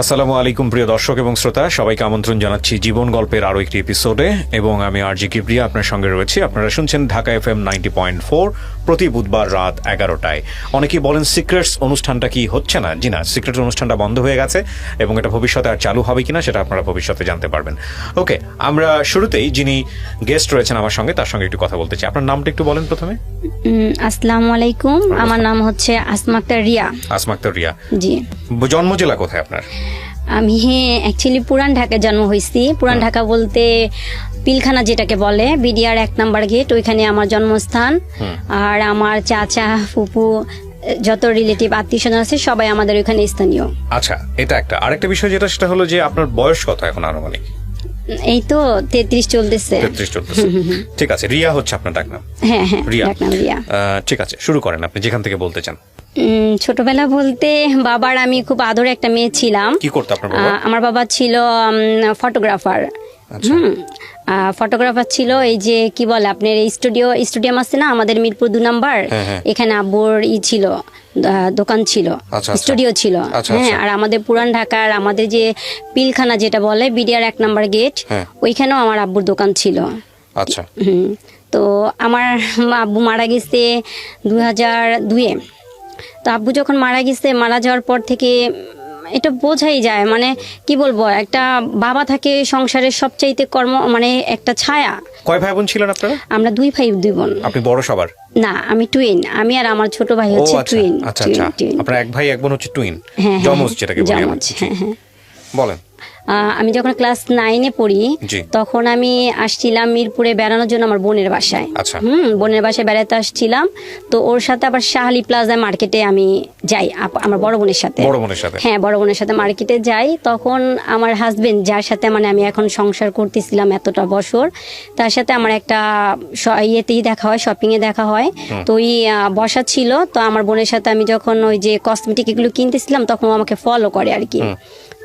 আসসালামু আলাইকুম প্রিয় দর্শক এবং শ্রোতা, সবাইকে আমন্ত্রণ জানাচ্ছি জীবন গল্পের আরও একটি এপিসোডে এবং আমি আরজি কিবরিয়া আপনার সঙ্গে রয়েছি। আপনারা শুনছেন ঢাকা FM 90.4 প্রতি বুধবার রাত 11টায়। অনেকেই বলেন সিক্রেটস অনুষ্ঠানটা কি হচ্ছে না? জি না, সিক্রেটস অনুষ্ঠানটা বন্ধ হয়ে গেছে এবং এটা ভবিষ্যতে আর চালু হবে কিনা সেটা আপনারা ভবিষ্যতে জানতে পারবেন। ওকে, আমরা শুরুতেই যিনি গেস্ট রয়েছেন আমার সঙ্গে তার সঙ্গে একটু কথা বলতে চাই। আপনার নামটা একটু বলেন প্রথমে। আসসালামু আলাইকুম, আমার নাম হচ্ছে আসমা আক্তার রিয়া। আসমা আক্তার রিয়া, জি। জন্ম জেলা কোথায় আপনার? আমি অ্যাকচুয়ালি পুরান ঢাকায় জন্ম হয়েছি। পুরান ঢাকা বলতে পিলখানা যেটাকে বলে, বিডিআর 1 নম্বর গেট, ওইখানে আমার জন্মস্থান। আর আমার চাচা ফুপু যত রিলেটিভ আত্মীয় স্বজন আছে সবাই আমাদের ওইখানে স্থানীয়। আচ্ছা, এটা একটা। আরেকটা বিষয় যেটা সেটা হলো যে আপনার বয়স কত এখন আনুমানিক? এই তো 33 চলতেছে। 33 চলতেছে, ঠিক আছে। রিয়া হচ্ছে আপনার ডাকনাম? হ্যাঁ হ্যাঁ, রিয়া। ডাকনাম রিয়া। ঠিক আছে, শুরু করেন আপনি যেখান থেকে বলতে চান। ছোটবেলা বলতে বাবার আমি খুব আদরে একটা মেয়ে ছিলাম। কি করতে আপনার বাবা? আমার বাবা ছিল ফটোগ্রাফার। ফটোগ্রাফার ছিল। এই যে কি বলে আপনার স্টুডিয়াম আছে না আমাদের মিরপুর 2 নাম্বার, এখানে আব্বুর ছিল, দোকান ছিল, স্টুডিও ছিল। হ্যাঁ, আর আমাদের পুরান ঢাকার আমাদের যে পিলখানা যেটা বলে বিডিআর 1 নাম্বার গেট, ওইখানেও আমার আব্বুর দোকান ছিল। আচ্ছা। তো আমার আব্বু মারা গেছে 2002-এ। তো আব্বু যখন মারা গেছে, মারা যাওয়ার পর থেকে এটা বোঝাই যায়, মানে কি বলবো, একটা বাবা থাকে সংসারের সবচাইতে মানে একটা ছায়া। কয় ভাই বোন ছিলেন আপনারা? আমরা 2 ভাই 2 বোন। আপনি বড় সবার? না, আমি টুইন। আমি আর আমার ছোট ভাই হচ্ছে টুইন। আচ্ছা আচ্ছা, আপনার এক ভাই এক বোন হচ্ছে টুইন, জমজ যেটাকে বলি আমরা। বলেন। আমি যখন ক্লাস 9-এ পড়ি তখন আমি আসছিলাম মিরপুরে বেড়ানোর জন্য আমার বোনের বাসায়। বোনের বাসায় বেড়াতে আসছিলাম। তো ওর সাথে আবার শাহলি প্লাজা মার্কেটে আমি যাই আমার বড় বোনের সাথে। হ্যাঁ, বড় বোনের সাথে মার্কেটে যাই। তখন আমার হাজবেন্ড, যার সাথে মানে আমি এখন সংসার করতেছিলাম এতটা বছর, তার সাথে আমার একটা ইয়েতেই দেখা হয়, শপিং এ দেখা হয়। তো ওই বসা ছিল। তো আমার বোনের সাথে আমি যখন ওই যে কসমেটিক এগুলো কিনতেছিলাম তখন ও আমাকে ফলো করে আর কি।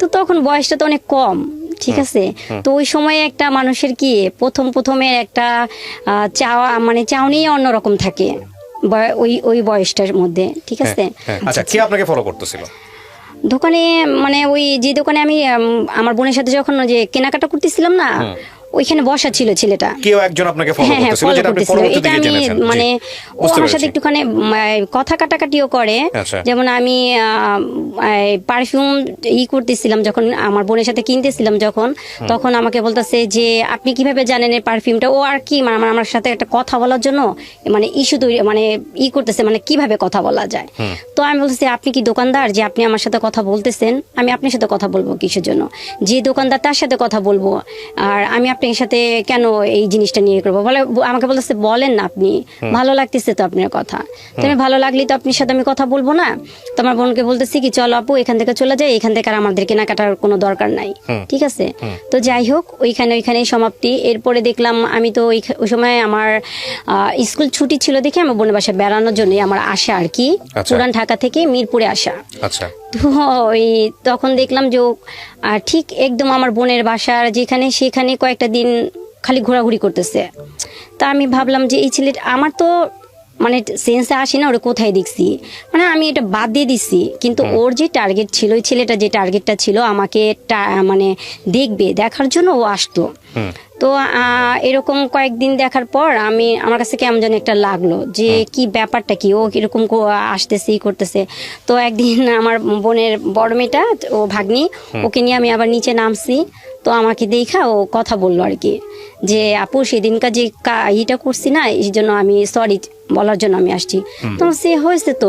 তো তখন বয়সটা তো অনেক কম, ঠিক আছে। তো ওই সময় একটা মানুষের কি প্রথমে একটা চাওয়া, মানে চাওনি অন্যরকম থাকে ওই বয়সটার মধ্যে, ঠিক আছে। আচ্ছা, কে আপনাকে ফলো করতেছিল দোকানে? মানে ওই যে দোকানে আমি আমার বোনের সাথে যখন যে কেনাকাটা করতেছিলাম না, ওইখানে বসা ছিল ছেলেটা। কেউ একজন আপনাকে ফলো করতেছিল, যেটা আপনি পরবর্তীতে জেনেছেন? মানে ও আমার সাথে একটুখানি কথা কাটাকাটিও করে। যেমন আমি পারফিউম করতেছিলাম যখন আমার বোনের সাথে কিনতেছিলাম যখন, তখন আমাকে বলতেছে যে আপনি কিভাবে জানেন এই পারফিউমটা? ও আর কি আমার সাথে একটা কথা বলার জন্য মানে ইস্যু তৈরি, মানে করতেছে, মানে কিভাবে কথা বলা যায়। তো আমি বলতেছি আপনি কি দোকানদার যে আপনি আমার সাথে কথা বলতেছেন? আমি আপনার সাথে কথা বলবো কিসের জন্য? যে দোকানদার তার সাথে কথা বলবো, আর আমি আপনার সাথে কেন এই জিনিসটা নিয়ে করবো? বলে আমাকে বলতেছে বলেন না আপনি, ভালো লাগতেছে তো আপনার কথা। তুমি ভালো লাগলি তো আপনার সাথে আমি কথা বলবো না? তো আমার বোনকে বলতেছি কি চলো আপু এখান থেকে চলে যাই, এখান থেকে আর আমাদের কেনাকাটার কোনো দরকার নাই, ঠিক আছে। তো যাই হোক, ওইখানেই সমাপ্তি। এরপরে দেখলাম আমি তো ওই সময় আমার স্কুল ছুটি ছিল দেখে আমার বোনের বাসায় বেড়ানোর জন্য আমার আসা আর কি, পুরান ঢাকা থেকে মিরপুরে আসা। তো ওই তখন দেখলাম যে ঠিক একদম আমার বোনের বাসার যেখানে সেখানে কয়েকটা দিন খালি ঘোরাঘুরি করতেছে। তা আমি ভাবলাম যে এই ছেলেটা আমার তো মানে সেন্সে আসি না ওরা কোথায় দেখছি, মানে আমি এটা বাদ দিয়ে দিচ্ছি। কিন্তু ওর যে টার্গেট ছিল, ওই ছেলেটা যে টার্গেটটা ছিল আমাকে মানে দেখার জন্য ও আসতো। তো এরকম কয়েকদিন দেখার পর আমার কাছে কেমন যেন একটা লাগলো যে কি ব্যাপারটা কি, ও কিরকম আসতেছে করতেছে। তো একদিন আমার বোনের বড় মেয়েটা, ও ভাগ্নি, ওকে নিয়ে আমি আবার নিচে নামছি। তো আমাকে দেখা ও কথা বললো আর কি যে আপু সেদিনকার যে ইটা করছি না, এই জন্য আমি সরি বলার জন্য আমি আসছি। তো সে হয়েছে তো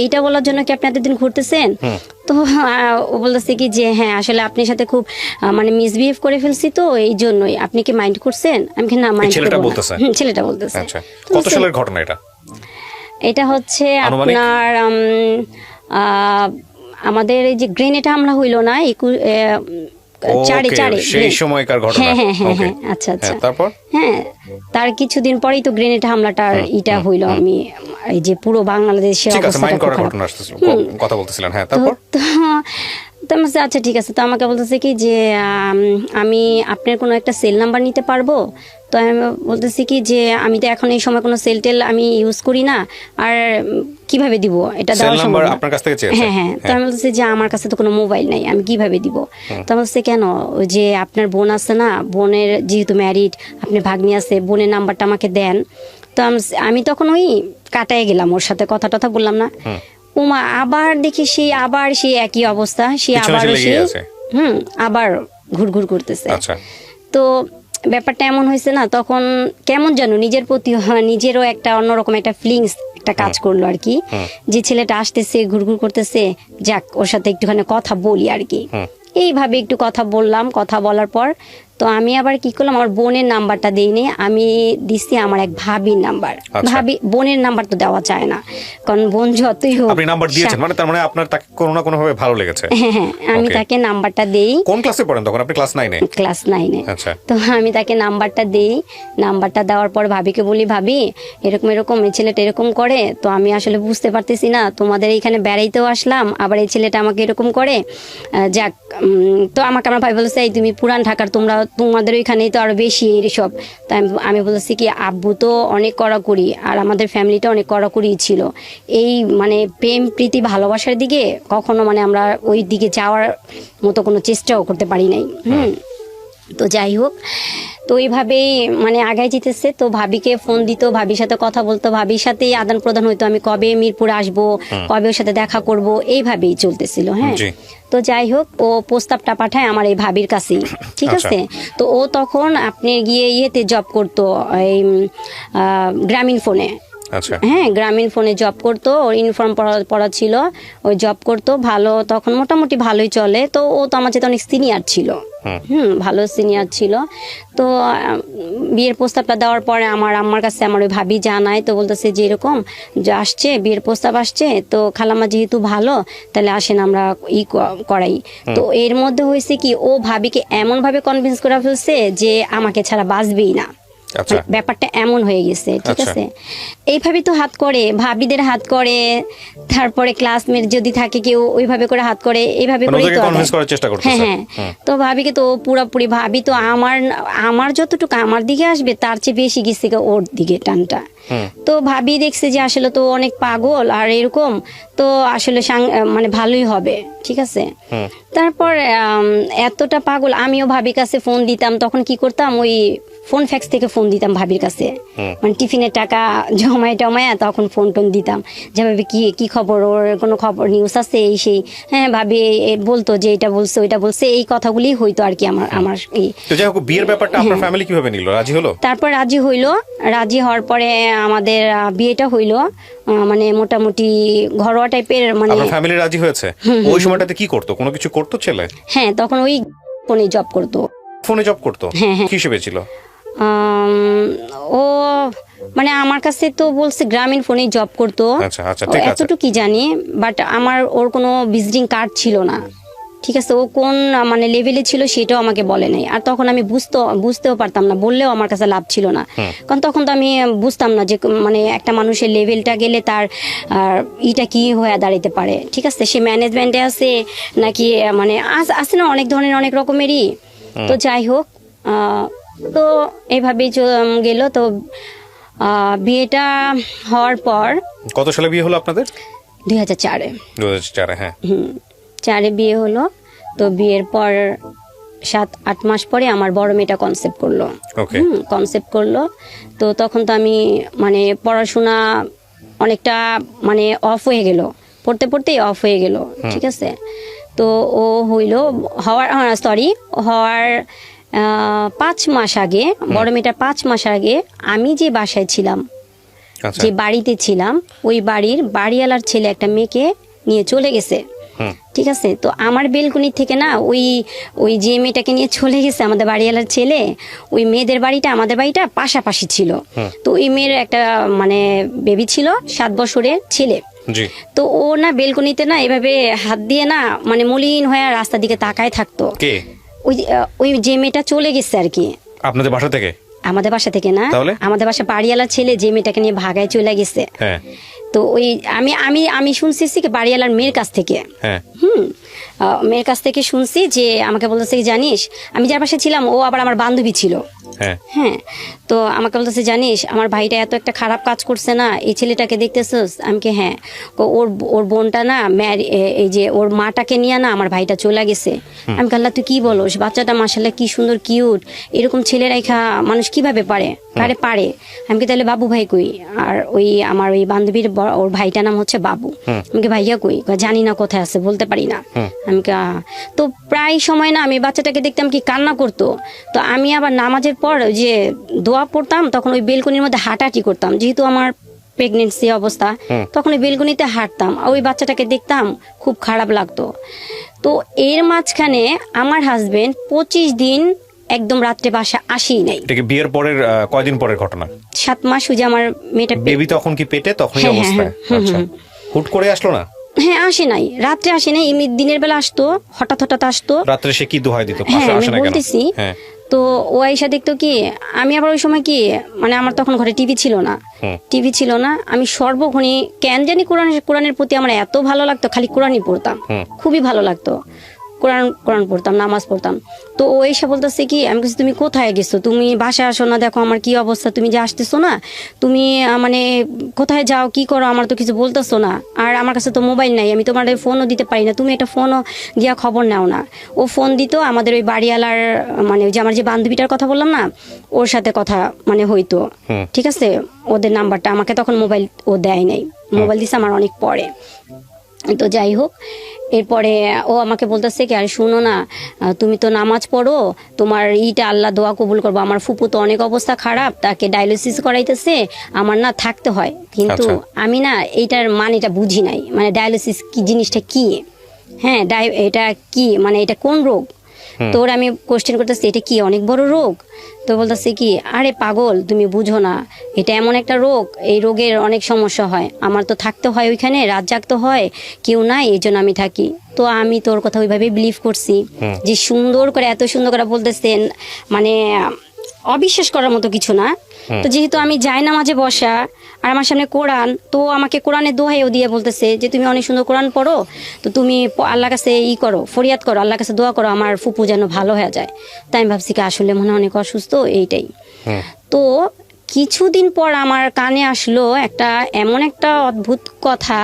এইটা বলার জন্য কি আপনি এতদিন ঘুরতেছেন? তো ও বলতেছে কি যে হ্যাঁ আসলে আপনার সাথে খুব মানে মিসবিহেভ করে ফেলছি, তো এই জন্যই আপনি কি মাইন্ড করছেন? আমি কি না মাইন্ড করব না। ছেলেটা বলতেছে। কত সালের ঘটনা এটা? এটা হচ্ছে আপনার আমাদের এই যে গ্রেনেড হামলা হইলো না, সেই সময়কার ঘটনা। হ্যাঁ, আচ্ছা। তারপর তার কিছুদিন পরেই তো গ্রেনেড হামলাটার ইটা হইলো। আমি এই যে পুরো বাংলাদেশের অবস্থাটা কথা বলতেছিলেন। হ্যাঁ, তারপর তো আমি বলছি, আচ্ছা ঠিক আছে। তো আমাকে বলতেছে কি যে আমি আপনার কোনো একটা সেল নাম্বার নিতে পারবো? তো আমি বলতেছি কি যে আমি তো এখন এই সময় কোনো সেল টেল আমি ইউজ করি না, আর কিভাবে দিব এটা দেওয়া সম্ভব না। আপনার কাছ থেকে চেয়েছে? হ্যাঁ হ্যাঁ। তো আমি বলতেছি যে আমার কাছে তো কোনো মোবাইল নাই, আমি কিভাবে দিব? তো আমি বলছি কেন, ওই যে আপনার বোন আছে না, বোনের যেহেতু ম্যারিড, আপনার ভাগ্নি আছে, বোনের নাম্বারটা আমাকে দেন। তো আমি তখন ওই কাটায় গেলাম, ওর সাথে কথা টথা বললাম না। উমা আবার দেখি আবার সেই একই অবস্থা, আবার আবার ঘুরঘুর করতেছে। তো ব্যাপারটা এমন হয়েছে না, তখন কেমন যেন নিজের প্রতি নিজেরও একটা অন্যরকম একটা ফিলিংস একটা কাজ করলো আর কি, যে ছেলেটা আসতেছে ঘুরঘুর করতেছে, যাক ওর সাথে একটুখানি কথা বলি আর কি। এইভাবে একটু কথা বললাম, কথা বলার পর তো আমি আবার কি করলাম, আমার বোনের নাম্বারটা দিইনি, আমি দিছি আমার এক ভাবির নাম্বার। ভাবি বোনের নাম্বার তো দেওয়া যায় না, কারণ বোন যতই হোক। আপনি নাম্বার দিয়েছেন মানে তার মানে আপনার তাকে কোনো না কোনো ভাবে ভালো লেগেছে। হ্যাঁ হ্যাঁ, আমি তাকে নাম্বারটা দেই। কোন ক্লাসে পড়েন তখন আপনি? ক্লাস 9 এ? ক্লাস 9 এ। আচ্ছা। তো আমি তাকে নাম্বারটা দেই, নাম্বারটা দেওয়ার পর ভাবিকে বলি, ভাবি এরকম এরকম এই ছেলেটা এরকম করে, তো আমি আসলে বুঝতে পারতেছি না, তোমাদের এইখানে বেড়াইতেও আসলাম, আবার এই ছেলেটা আমাকে এরকম করে, যাক। তো আমাকে আমার ভাই বলেছে, এই তুমি পুরান ঢাকার, তোমাদের ওইখানেই তো আরো বেশি এইসব। তাই আমি বলেছি কি, আব্বু তো অনেক কড়াকড়ি, আর আমাদের ফ্যামিলিটা অনেক কড়াকড়ি ছিল, এই মানে প্রেম প্রীতি ভালোবাসার দিকে কখনো মানে আমরা ওই দিকে যাওয়ার মতো কোনো চেষ্টাও করতে পারি নাই। তো যাই হোক, তো এইভাবেই মানে আগাই যেতেছে। তো ভাবিকে ফোন দিত, ভাবির সাথে কথা বলতো, ভাবির সাথেই আদান প্রদান হইতো, আমি কবে মিরপুর আসবো, কবে ওর সাথে দেখা করব, এইভাবেই চলতেছিল। হ্যাঁ। তো যাই হোক, ও প্রস্তাবটা পাঠায় আমার এই ভাবির কাছেই, ঠিক আছে। তো ও তখন আপনি গিয়ে ইয়েতে জব করতো, এই গ্রামীণ ফোনে। হ্যাঁ, গ্রামীণ ফোনে জব করতো, ওর ইউনিফর্ম পরা ছিল, ওই জব করতো ভালো, তখন মোটামুটি ভালোই চলে। তো ও তো আমার যেতে অনেক সিনিয়র ছিল, ভালো সিনিয়র ছিল। তো বিয়ের প্রস্তাবটা দেওয়ার পরে আমার আম্মার কাছে আমার ওই ভাবি জানায়, তো বলতেছে যে এরকম যে আসছে, বিয়ের প্রস্তাব আসছে, তো খালাম্মা যেহেতু ভালো, তাহলে আসেন আমরা করাই। তো এর মধ্যে হয়েছে কি, ও ভাবিকে এমন ভাবে কনভিন্স করা ফেলছে যে আমাকে ছাড়া বাঁচবেই না। ব্যাপারটা এমন হয়ে গেছে, ঠিক আছে। এইভাবে তো হাত করে, ভাবিদের হাত করে, তারপরে ক্লাসমেট যদি থাকে কেউ ওইভাবে করে হাত করে, এইভাবে করে হ্যাঁ হ্যাঁ। তো ভাবিকে তো পুরোপুরি, ভাবি তো আমার যতটুকু আমার দিকে আসবে তার চেয়ে বেশি গেছে ওর দিকে টানটা। তো ভাবি দেখছে যে আসলে তো অনেক পাগল আর এরকম, তো আসলে মানে ভালোই হবে, ঠিক আছে। তারপর এতটা পাগল, আমিও ভাবির কাছে ফোন দিতাম, তখন কি করতাম, ওই ফোন ফ্যাক্স থেকে ফোন দিতাম ভাবির কাছে, মানে টিফিনের টাকা জমায় তখন ফোন টোন দিতাম, যে ভাবি কি খবর, ওর কোনো খবর নিউজ আছে এই সেই। হ্যাঁ, ভাবি বলতো যে এটা বলছে ওইটা বলছে, এই কথাগুলি হইতো আর কি আমার এই। তো যাই হোক, বিয়ের ব্যাপারটা আপনার ফ্যামিলি কিভাবে নিল, রাজি হলো? তারপর রাজি হইলো, রাজি হওয়ার পরে আমাদের বিয়েটা হইলো, মানে মোটামুটি ঘরোয়া টাইপের। মানে আপনার ফ্যামিলি রাজি হয়েছে? ওই সময়টাতে কি করতো, কোনো কিছু করতো ছেলে? হ্যাঁ, তখন ওই ফোনে জব করতো। ফোনে জব করতো? হ্যাঁ হ্যাঁ। কি হিসেবে ছিল ও? মানে আমার কাছে তো বলছে গ্রামীণ ফোনে জব করতো, এতটুকু জানি, বাট আমার ওর কোনো ভিজিটিং কার্ড ছিল না, ঠিক আছে। ও কোন মানে লেভেলে ছিল সেটাও আমাকে বলে নাই, আর তখন আমি বুঝতেও পারতাম না, বললেও আমার কাছে লাভ ছিল না, কারণ তখন তো আমি বুঝতাম না যে মানে একটা মানুষের লেভেলটা গেলে তার ইটা কি হয়ে দাঁড়াইতে পারে, ঠিক আছে। সে ম্যানেজমেন্টে আছে নাকি, মানে আছে না অনেক ধরনের অনেক রকমেরই। তো যাই হোক, তো এইভাবেই গেল। তো বিয়েটা হওয়ার পর, কত সালে বিয়ে হলো আপনাদের? 2004-এ। 2004-এ, হ্যাঁ। 4-এ বিয়ে হলো। তো বিয়ের পর 7-8 মাস পরে আমার বড় মেয়েটা কনসেপ্ট করলো। তো তখন তো আমি মানে পড়াশোনা অনেকটা মানে অফ হয়ে গেল, পড়তেই অফ হয়ে গেল, ঠিক আছে। তো ও হওয়ার 5 মাস আগে, বড় মেয়েটার 5 মাস আগে আমি যে বাসায় ছিলাম, যে বাড়িতে ছিলাম, ওই বাড়িওয়ালার ছেলে একটা মেয়েকে নিয়ে চলে গেছে, ঠিক আছে। তো আমার বেলকনি থেকে না ওই যে মেয়েটাকে নিয়ে চলে গেছে আমাদের বাড়িওয়ালার ছেলে, ওই মেয়েদের বাড়িটা আমাদের বাড়িটা পাশাপাশি ছিল। তো ওই মেয়ের একটা মানে বেবি ছিল, 7 বছরের ছেলে। তো ও না বেলকনিতে না এভাবে হাত দিয়ে না মানে মলিন হয়ে রাস্তার দিকে তাকায় থাকতো। ওই যে মেয়েটা চলে গেছে আর কি। আপনাদের বাসা থেকে? আমাদের বাসা থেকে না, আমাদের বাসা বাড়িওয়ালার ছেলে যে মেয়েটাকে নিয়ে ভাগায় চলে গেছে। তো ওই আমি শুনছি বাড়িওয়ালার মেয়ের কাছ থেকে। মেয়ের কাছ থেকে শুনছি যে আমাকে বলতেছে কি জানিস, আমি যার পাশে ছিলাম ও আবার আমার বান্ধবী ছিল। হ্যাঁ, তো আমাকে বলতেছে জানিস আমার ভাইটা এত একটা খারাপ কাজ করছে না, এই ছেলেটাকে দেখতেছিস? আমি কি হ্যাঁ, ওর ওর বোনটা না এই যে ওর মাটাকে নিয়ে না আমার ভাইটা চলে গেছে। আমি আল্লাহ তুই কি বলোস, বাচ্চাটা মাশাআল্লাহ কি সুন্দর কিউট, এরকম ছেলে রেখা মানুষ কিভাবে পারে? পারে। আমি কি তাহলে বাবু ভাই কই? আর ওই আমার ওই বান্ধবীর ওর ভাইটার নাম হচ্ছে বাবু। আমি ভাইয়া কই? জানি না কোথায় আছে, বলতে পারি না। আমি তো প্রায় সময় না আমি বাচ্চাটাকে দেখতাম কি কান্না করতো, তো আমি আবার নামাজের পর যে দোয়া পড়তাম তখন ওই বেলকনির মধ্যে হাঁটাহাঁটি করতাম, যেহেতু আমার প্রেগনেন্সি অবস্থা, তখন ওই বেলকনিতে হাঁটতাম, ওই বাচ্চাটাকে দেখতাম, খুব খারাপ লাগতো। তো এর মাঝখানে আমার হাজবেন্ড 25 দিন একদম রাত্রে বাসা আসেই নাই। এটা কি বিয়ের পরের কয়দিন পরের ঘটনা? 7 মাস ওই যে আমার মেয়েটা বেবি তখন কি পেটে, তখনই অবস্থায়? আচ্ছা, হুট করে আসলো না? হ্যাঁ, আসে নাই, রাত্রে আসে নাই, এমনি দিনের বেলা আসতো, হঠাৎ আসতো। রাত্রে সে কি দোহাই দিত? হ্যাঁ, আমি বলতেছি। তো ও আইসা দেখতো কি, আমি আবার ওই সময় কি মানে আমার তখন ঘরে টিভি ছিল না, আমি সর্বক্ষণই কেন জানি কোরআনের প্রতি আমার এত ভালো লাগতো, খালি কোরআনই পড়তাম, খুবই ভালো লাগতো, কোরআন পড়তাম, নামাজ পড়তাম। তো ও এসে বলতেছে কি, আমি বলছি তুমি কোথায় গেছো, তুমি বাসায় আসো না, দেখো আমার কি অবস্থা, তুমি যে আসতেছো না, তুমি মানে কোথায় যাও, কি করো, আমার তো কিছু বলতেছো না, আর আমার কাছে তো মোবাইল নাই, আমি তোমার ফোনও দিতে পারি না, তুমি একটা ফোনও দিয়া খবর নাও না। ও ফোন দিত আমাদের ওই বাড়িওয়ালার, মানে ওই যে আমার যে বান্ধবীটার কথা বললাম না, ওর সাথে কথা মানে হইতো, ঠিক আছে, ওদের নাম্বারটা আমাকে তখন মোবাইল ও দেয় নাই, মোবাইল দিছে আমার অনেক পরে। তো যাই হোক, এরপরে ও আমাকে বলতেছে কি, আর শুনো না, তুমি তো নামাজ পড়ো, তোমার ইটা আল্লাহ দোয়া কবুল করবো, আমার ফুপু তো অনেক অবস্থা খারাপ, তাকে ডায়ালিসিস করাইতেছে, আমার না থাকতে হয়, কিন্তু আমি না এইটার মানেটা বুঝি নাই, মানে ডায়ালিসিস কি জিনিসটা কি, হ্যাঁ এটা কি, মানে এটা কোন রোগ? তো ওরা আমি কোশ্চেন করতেছি এটা কি অনেক বড় রোগ? তো বলতেছে কি, আরে পাগল তুমি বুঝো না, এটা এমন একটা রোগ, এই রোগের অনেক সমস্যা হয়, আমার তো থাকতে হয় ওইখানে, রাত জাগতে হয়, কেউ নাই, এই জন্য আমি থাকি। তো আমি তোর কথা ওইভাবে বিলিভ করছি, যে সুন্দর করে এত সুন্দর করে বলতেছেন, মানে অবিশ্বাস করার মতো কিছু না। তো যেহেতু আমি যাই নামাজে বসা, আর আমার সামনে কোরআন, তো আমাকে কোরআনের দোহাইও দিয়ে বলতেছে যে তুমি অনেক সুন্দর কোরআন পড়ো, তো তুমি আল্লাহর কাছে করো, ফরিয়াদ করো, আল্লাহর কাছে দোয়া করো, আমার ফুপু যেন ভালো হয়ে যায়। তাই আমি ভাবছি কি আসলে মনে অনেক অসুস্থ, এইটাই। তো কিছুদিন পর আমার কানে আসলো একটা এমন একটা অদ্ভুত কথা,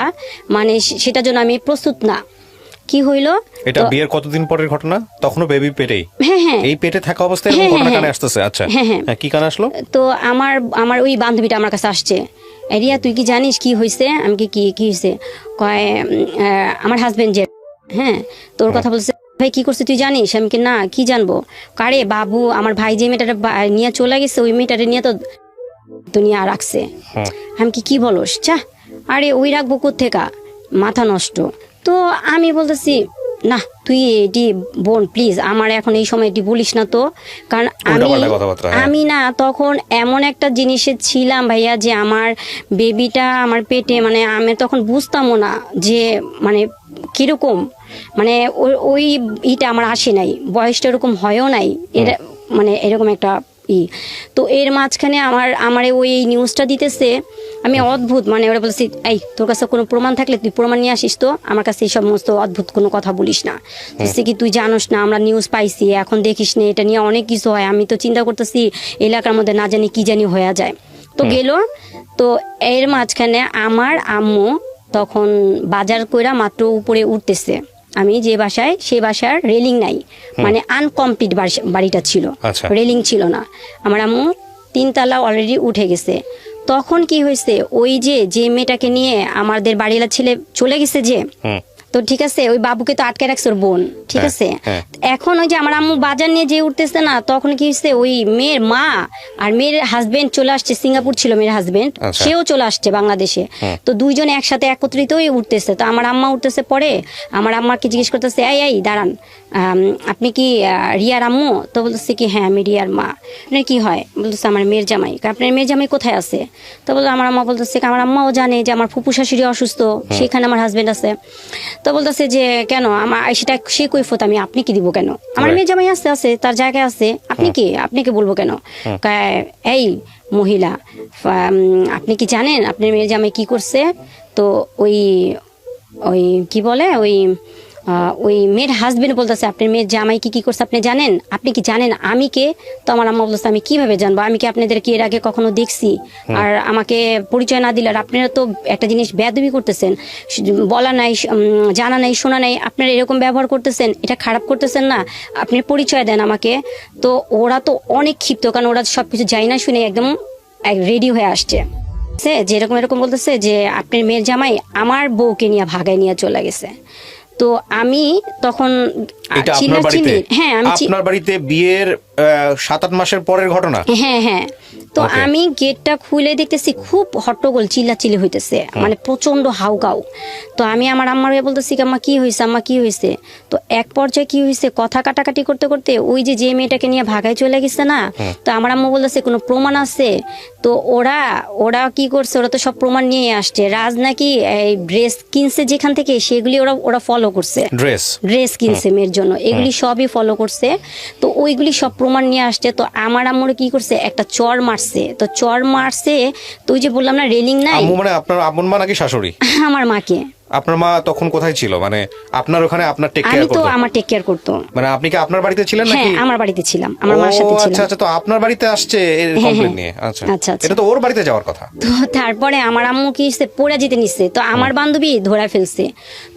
মানে সেটার জন্য আমি প্রস্তুত না। কি হইলো? এটা বিয়ের কতদিন পরের ঘটনা? তখনও বেবি পেটেই? হ্যাঁ, এই পেটে থাকা অবস্থায় এরকম ঘটনা কানে আসতেছে? আচ্ছা, কি কানে আসলো? তো আমার ওই বান্ধবীটা আমার কাছে আসছে, রিয়া তুই কি জানিস কি হয়েছে? আমি কি হয়েছে? কয় আমার হাজবেন্ড যে, হ্যাঁ, তোর কথা বলছে, ভাই কি করছে তুই জানিস? আমি কি না, কি জানবো? কারে বাবু, আমার ভাই যে মেয়েটারে নিয়ে চলে গেছে, ওই মেয়েটারে নিয়ে তো দুনিয়া রাখছে। আমি কি বলস? আরে ওই রাখবো কোত্থেকা, মাথা নষ্ট। তো আমি বলতেছি না, তুই এটি বোন প্লিজ আমার এখন এই সময় এটি বলিস না তো, কারণ আমি না তখন এমন একটা জিনিসে ছিলাম ভাইয়া, যে আমার বেবিটা আমার পেটে, মানে আমি তখন বুঝতামও না যে মানে কিরকম, মানে ওই ইটা আমার আসে নাই, বয়সটা এরকম হয়ও নাই, এটা মানে এরকম একটা তো এর মাঝখানে আমার ওই নিউজটা দিতেছে, আমি অদ্ভুত, মানে ওরা বলছি এই তোর কাছে কোনো প্রমাণ থাকলে তুই প্রমাণ নিয়ে আসিস, তো আমার কাছে এই সমস্ত অদ্ভুত কোনো কথা বলিস না, কি তুই জানোস না আমরা নিউজ পাইছি, এখন দেখিস না, এটা নিয়ে অনেক কিছু হয়, আমি তো চিন্তা করতেছি এলাকার মধ্যে না জানি কি জানি হয়ে যায়। তো গেল, তো এর মাঝখানে আমার আম্মু তখন বাজার কইরা মাত্র উপরে উঠতেছে, আমি যে বাসায়, সেই বাসার রেলিং নাই, মানে আনকমপ্লিট বাড়িটা ছিল, রেলিং ছিল না, আমার আম্মু 3 তলা অলরেডি উঠে গেছে। তখন কি হয়েছে, ওই যে মেয়েটাকে নিয়ে আমাদের বাড়িওয়ালা ছেলে চলে গেছে যে, তো ঠিক আছে, ওই বাবুকে তো আটকে রাখছে ওর বোন, ঠিক আছে। এখন ওই যে আমার আম্মু বাজার নিয়ে যে উঠতেছে না, তখন কি হচ্ছে, ওই মেয়ের মা আর মেয়ের হাজবেন্ড চলে আসছে, সিঙ্গাপুর ছিল মেয়ের হাজবেন্ড, সেও চলে আসছে বাংলাদেশে, তো দুইজনে একসাথে একত্রিত হয়ে উঠতেছে। তো আমার আম্মা উঠতেছে, পরে আমার আম্মাকে জিজ্ঞেস করতেছে, এই দাঁড়ান, আপনি কি রিয়ার আম্মু? তো বলতেছে কি হ্যাঁ আমি রিয়ার মা। কি হয়? বলতেছে আমার মেয়ের জামাই। আপনার মেয়ের জামাই কোথায় আছে? তো বলতে আমার আম্মা বলতেছে আমার আম্মাও জানে যে আমার ফুপু শাশুড়ি অসুস্থ, সেখানে আমার হাজবেন্ড আছে। তো বলতেছে যে কেন আমার সেটা সে কৈফত আমি আপনি কি দিব কেন? আমার মেয়ে জামাই আছে তার জায়গায় আছে, আপনাকে বলবো কেন? এই মহিলা, আপনি কি জানেন আপনার মেয়ের জামাই কি করছে? তো ওই কি বলে, ওই ওই মেয়ের হাজবেন্ড বলতেছে আপনার মেয়ের জামাই কি করছে আপনি জানেন, আপনি কি জানেন আমি কে? তো আমার আম্মা বলতেছে আমি কিভাবে জানবো, আমি কি আপনাদের কি এর আগে কখনো দেখছি? আর আমাকে পরিচয় না দিলে, আর আপনারা তো একটা জিনিস বেয়াদবি করতেছেন, বলা নাই, জানা নাই, শোনা নাই, আপনারা এরকম ব্যবহার করতেছেন, এটা খারাপ করতেছেন না, আপনি পরিচয় দেন আমাকে। তো ওরা তো অনেক ক্ষিপ্ত, কারণ ওরা সবকিছু যাই না শুনে একদম রেডি হয়ে আসছে, যে এরকম এরকম বলতেছে যে আপনার মেয়ের জামাই আমার বউকে নিয়ে ভাগায় নিয়ে চলে গেছে। তো আমি তখন হ্যাঁ আমি আপনার বাড়িতে বিয়ের 7-8 মাসের পরের ঘটনা। হ্যাঁ তো আমি গেটটা খুলে দেখতেছি খুব হট্টগোল চিল্লাচিল্লি হইতেছে, মানে প্রচন্ড হাউকাউ। তো আমি আমার আম্মার বলতেছি আম্মা কি হয়েছে, আম্মা কি হয়েছে? তো এক পর্যায়ে কি হয়েছে, কথা কাটাকাটি করতে করতে ওই যে মেয়েটাকে নিয়ে ভাগায় চলে গেছে না, তো আমার আম্মা বলতেছে কোনো প্রমাণ আছে? তো ওরা কি করছে, ওরা তো সব প্রমাণ নিয়ে আসছে। রাজ নাকি এই ড্রেস কিনছে যেখান থেকে, সেগুলি ওরা ফলো করছে, ড্রেস কিনছে মেয়ের জন্য, এগুলি সবই ফলো করছে। তো ওইগুলি সব প্রমাণ নিয়ে আসছে। তো আমার আম্মুরে কি করছে, একটা চর মারছে। তো চর মারছে, তো ওই যে বললাম না রেলিং নাই, মানে আপনার আপন মা নাকি শাশুড়ি? আমার মাকে। আপনার মা তখন কোথায় ছিল, মানে আপনার ওখানে আপনার টেক কেয়ার করতো? আমি তো আমার টেক কেয়ার করতো। মানে আপনি কি আপনার বাড়িতে ছিলেন নাকি? হ্যাঁ আমার বাড়িতে ছিলাম, আমার মার সাথে ছিলাম। আচ্ছা আচ্ছা, তো আপনার বাড়িতে আসছে এর কমপ্লেইন নিয়ে? আচ্ছা আচ্ছা, এটা তো ওর বাড়িতে যাওয়ার কথা। তো তারপরে আমার আম্মু কি পড়ে যেতে নিচ্ছে, তো আমার বান্ধবী ধরে ফেলছে।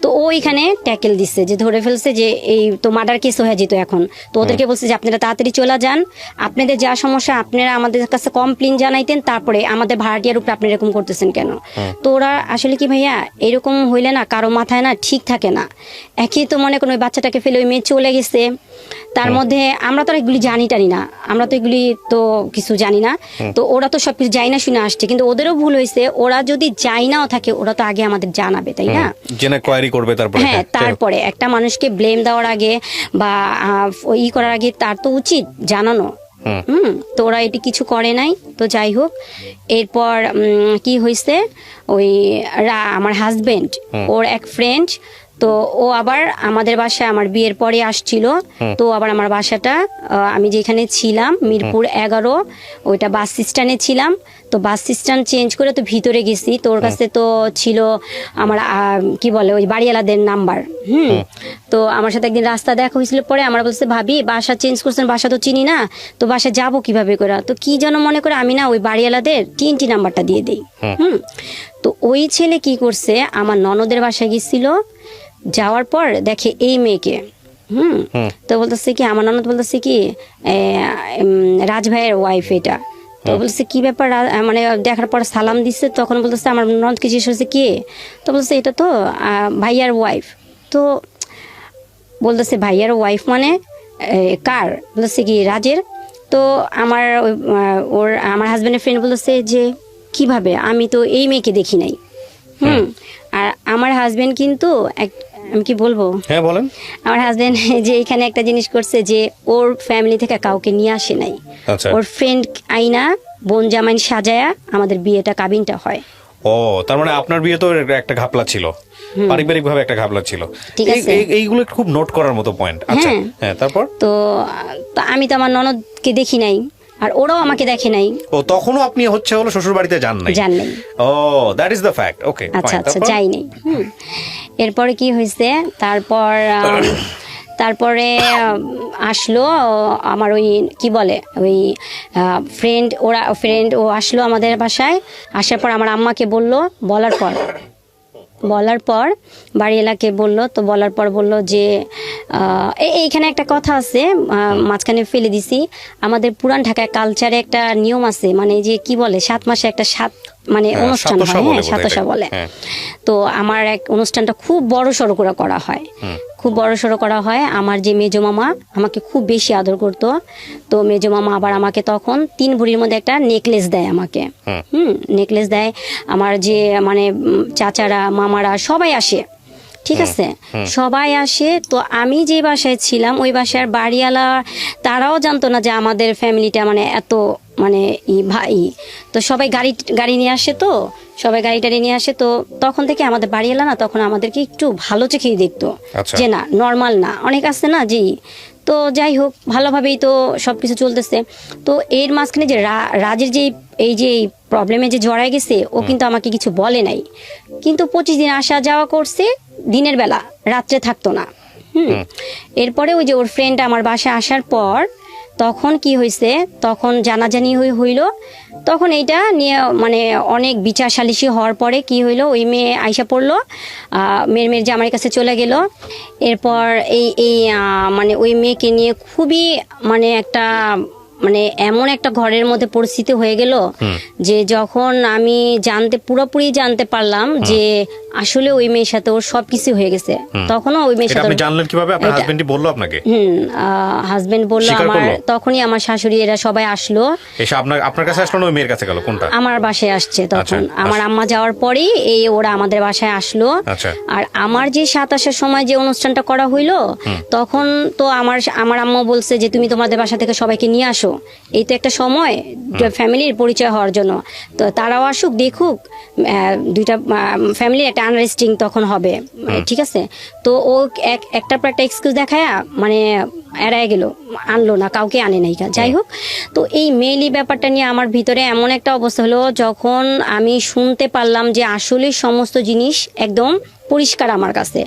তো ও এখানে ট্যাকেল দিচ্ছে, যে ধরে ফেলছে যে এই তো মার্ডার কেস হয়ে যেত এখন। তো ওদেরকে বলছে যে আপনারা তাড়াতাড়ি চলে যান, আপনাদের যা সমস্যা আপনারা আমাদের কাছে কমপ্লেইন জানাইতেন, তারপরে আমাদের ভাড়াটিয়ার উপরে আপনি এরকম করতেছেন কেন? তো ওরা আসলে কি ভাইয়া, এরকম হইলে না কারো মাথায় না ঠিক থাকে না। একই তো মনে করুন ওই বাচ্চাটাকে ফেলে ওই মেয়ে চলে গেছে, তার মধ্যে আমরা তো এগুলি জানি টানি না, আমরা তো এগুলি তো কিছু জানি না। তো ওরা তো সবকিছু যাই না শুনে আসছে, কিন্তু ওদেরও ভুল হয়েছে। ওরা যদি যাই নাও থাকে, ওরা তো আগে আমাদের জানাবে, তাই না? জেনে কোয়ারি করবে তারপরে। হ্যাঁ, তারপরে একটা মানুষকে ব্লেম দেওয়ার আগে বা করার আগে তার তো উচিত জানানো। তো ওরা এটি কিছু করে নাই। তো যাই হোক, এরপর কি হয়েছে, ওই আমার হাজবেন্ড ওর এক ফ্রেন্ড, তো ও আবার আমাদের বাসায় আমার বিয়ের পরে আসছিল। তো আবার আমার বাসাটা আমি যেখানে ছিলাম মিরপুর 11, ওইটা বাস স্ট্যান্ডে ছিলাম। তো বাস স্ট্যান্ড চেঞ্জ করে তো ভিতরে গেছি, তো ওর কাছে তো ছিল আমার কি বলে ওই বাড়িওয়ালাদের নাম্বার। তো আমার সাথে একদিন রাস্তা দেখা হয়েছিল, পরে আমার বলছে ভাবি বাসা চেঞ্জ করছেন, বাসা তো চিনি না, তো বাসা যাবো কিভাবে করে? তো কি যেন মনে করে আমি না ওই বাড়িওয়ালাদের 3টি নাম্বারটা দিয়ে দিই। তো ওই ছেলে কি করছে, আমার ননদের বাসায় গেছিল, যাওয়ার পর দেখে এই মেয়েকে। তো বলতেছে কি, আমার ননদ বলতেছে কি রাজ ভাইয়ের ওয়াইফ এটা। তো বলছে কি ব্যাপার, মানে দেখার পর সালাম দিচ্ছে। তখন বলতেছে আমার ননদকে জিজ্ঞেস করছে কে? তো বলছে এটা তো ভাইয়ার ওয়াইফ। তো বলতেছে ভাইয়ার ওয়াইফ মানে কার? বলতেছে কি রাজের। তো আমার আমার হাজবেন্ডের ফ্রেন্ড বলতেছে যে কিভাবে, আমি তো এই মেয়েকে দেখি নাই। আর আমার হাজবেন্ড কিন্তু আমি কি বলবো, হ্যাঁ বলেন। আমার হাজবেন্ড যে এখানে একটা জিনিস করছে, যে ওর ফ্যামিলি থেকে কাউকে নিয়ে আসে নাই, ওর ফ্রেন্ড আইনা বোন জামাই সাজায়া আমাদের বিয়েটা কাবিনটা হয়। ও, তার মানে আপনার বিয়ে তো একটা ঘাপলা ছিল, পারিবারিক ভাবে একটা ঘাপলা ছিল। এইগুলো খুব নোট করার মতো পয়েন্ট। আচ্ছা হ্যাঁ, তারপর তো আমি তো আমার ননদকে দেখি নাই, আর ওরাও আমাকে দেখে নাই। ও, তখনও আপনি হলো শ্বশুর বাড়িতে যান নাই? ও, দ্যাট ইজ দ্য ফ্যাক্ট। ওকে, আচ্ছা আচ্ছা, যাই নাই। এরপরে কি হয়েছে, তারপরে আসলো আমার ওই কি বলে ওই ফ্রেন্ড ও আসলো আমাদের বাসায়। আসার পর আমার আম্মাকে বলার পর বাড়িওয়ালাকে বললো। তো বলার পর বললো যে এইখানে একটা কথা আছে, মাঝখানে ফেলে দিছি, আমাদের পুরান ঢাকায় কালচারে একটা নিয়ম আছে, মানে যে কি বলে 7 মাসে একটা মানে অনুষ্ঠান হয়, হ্যাঁ সাতশা বলে। তো আমার এক অনুষ্ঠানটা খুব বড় সড়ো করে করা হয়, খুব বড় সড়ো করা হয়। আমার যে মেজো মামা আমাকে খুব বেশি আদর করতো। তো মেজো মামা আবার আমাকে তখন 3 ভরির মধ্যে একটা নেকলেস দেয় আমাকে। নেকলেস দেয়। আমার যে মানে চাচারা মামারা সবাই আসে, ঠিক আছে, সবাই আসে। তো আমি যে বাসায় ছিলাম ওই বাসার বাড়িওয়ালা তারাও জানতো না যে আমাদের ফ্যামিলিটা মানে এত মানে ভাই। তো সবাই গাড়ি নিয়ে আসে, তো সবাই গাড়ি নিয়ে আসে। তো তখন থেকে আমাদের বাড়িওয়ালা না তখন আমাদেরকে একটু ভালো চোখেই দেখতো, যে না নর্মাল না, অনেক আছে না জি। তো যাই হোক, ভালোভাবেই তো সবকিছু চলতেছে। তো এর মাঝখানে যে রাজের যে এই যে প্রবলেমে যে জড়ায় গেছে, ও কিন্তু আমাকে কিছু বলে নাই, কিন্তু 25 দিন আসা যাওয়া করছে দিনের বেলা, রাত্রে থাকতো না। এরপরে ওই যে ওর ফ্রেন্ড আমার বাসায় আসার পর তখন কি হয়েছে, তখন জানাজানি হইলো। তখন এইটা নিয়ে মানে অনেক বিচার সালিশি হওয়ার পরে কি হইলো, ওই মেয়ে আইসা পড়লো, মেয়ের জামাইয়ের কাছে চলে গেল। এরপর এই মানে ওই মেয়েকে নিয়ে খুবই মানে একটা মানে এমন একটা ঘরের মধ্যে পরিস্থিতি হয়ে গেল যে যখন আমি পুরোপুরি জানতে পারলাম যে আসলে ওই মেয়ের সাথে ওর সবকিছু হয়ে গেছে, তখনও ওই মেয়ের সাথে। আপনি জানলেন কিভাবে? আপনার হাজবেন্ডই বললো আপনাকে? হাজবেন্ড বললো। আমার তখনই আমার শাশুড়ি এরা সবাই আসলো। এসে আপনার কাছে আসলো না ওই মেয়ের কাছে গেল? কোনটা? আমার বাসায় আসছে তখন। আমার আম্মা যাওয়ার পরেই এই ওরা আমাদের বাসায় আসলো। আর আমার যে 27-এর সময় যে অনুষ্ঠানটা করা হইলো, তখন তো আমার আম্মা বলছে যে তুমি তোমাদের বাসা থেকে সবাইকে নিয়ে আসো, এই তো একটা সময় ফ্যামিলির পরিচয় হওয়ার জন্য, তো তারাও আসুক দেখুক, দুইটা ফ্যামিলির একটা আন্ডারস্ট্যান্ডিং তখন হবে, ঠিক আছে। তো ও একটার পর একটা এক্সকিউজ দেখায় মানে এড়ায় গেল, আনলো না, কাউকে আনে নাই। যাই হোক, তো এই মেইলি ব্যাপারটা নিয়ে আমার ভিতরে এমন একটা অবস্থা হলো, যখন আমি শুনতে পারলাম যে আসলে সমস্ত জিনিস একদম পরিষ্কার আমার কাছে,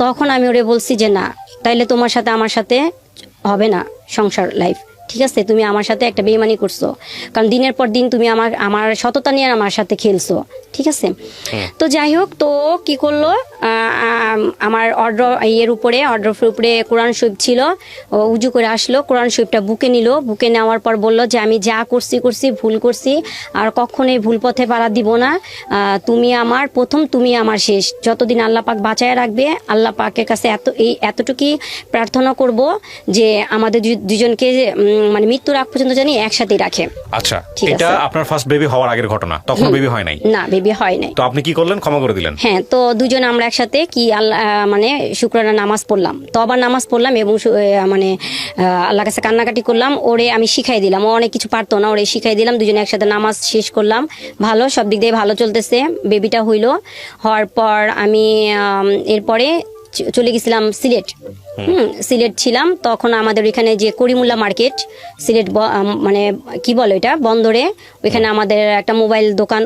তখন আমি ওরে বলছি যে না, তাইলে তোমার সাথে আমার সাথে হবে না সংসার লাইফ, ঠিক আছে। তুমি আমার সাথে একটা বেইমানি করছো, কারণ দিনের পর দিন তুমি আমার সততা নিয়ে আমার সাথে খেলছো, ঠিক আছে। তো যাই হোক, তো কি করলো, আমার অর্ডারের উপরে কোরআন শরীফ ছিল, উজু করে আসলো, কোরআন শরীফটা বুকে নিল, বুকে নেওয়ার পর বলল যে আমি যা করছি ভুল করছি, আর কখনোই ভুল পথে পাড়া দিব না, তুমি আমার প্রথম, তুমি আমার শেষ, যতদিন আল্লাহ পাক বাঁচায় রাখবে, আল্লাহ পাকের কাছে এতটুকুই প্রার্থনা করব যে আমাদের দুজনকে মানে মৃত্যুর আগ পর্যন্ত জানি একসাথে রাখে। আচ্ছা, এটা আপনার ফার্স্ট বেবি হওয়ার আগের ঘটনা? তখন বেবি হয় নাই? না, বেবি হয় নাই। তো আপনি কি করলেন? ক্ষমা করে দিলেন? হ্যাঁ, তো দুজন আমরা একসাথে কি আল্লাহ মানে শুকরানা নামাজ পড়লাম, তওবার নামাজ পড়লাম, এবং মানে আল্লাহর কাছে কান্নাকাটি করলাম। ওরে আমি শিখাই দিলাম, ও অনেক কিছু পারতো না, ওরে শিখাই দিলাম, দুজনে একসাথে নামাজ শেষ করলাম। ভালো, সব দিক দিয়ে ভালো চলতেছে। বেবিটা হওয়ার পর আমি এরপরে চলে গেছিলাম সিলেট। সিলেট ছিলাম তখন, আমাদের ওইখানে যে করিমুল্লাহ মার্কেট, সিলেট মানে কি বলে এটা, বন্দরে, ওইখানে আমাদের একটা মোবাইল দোকান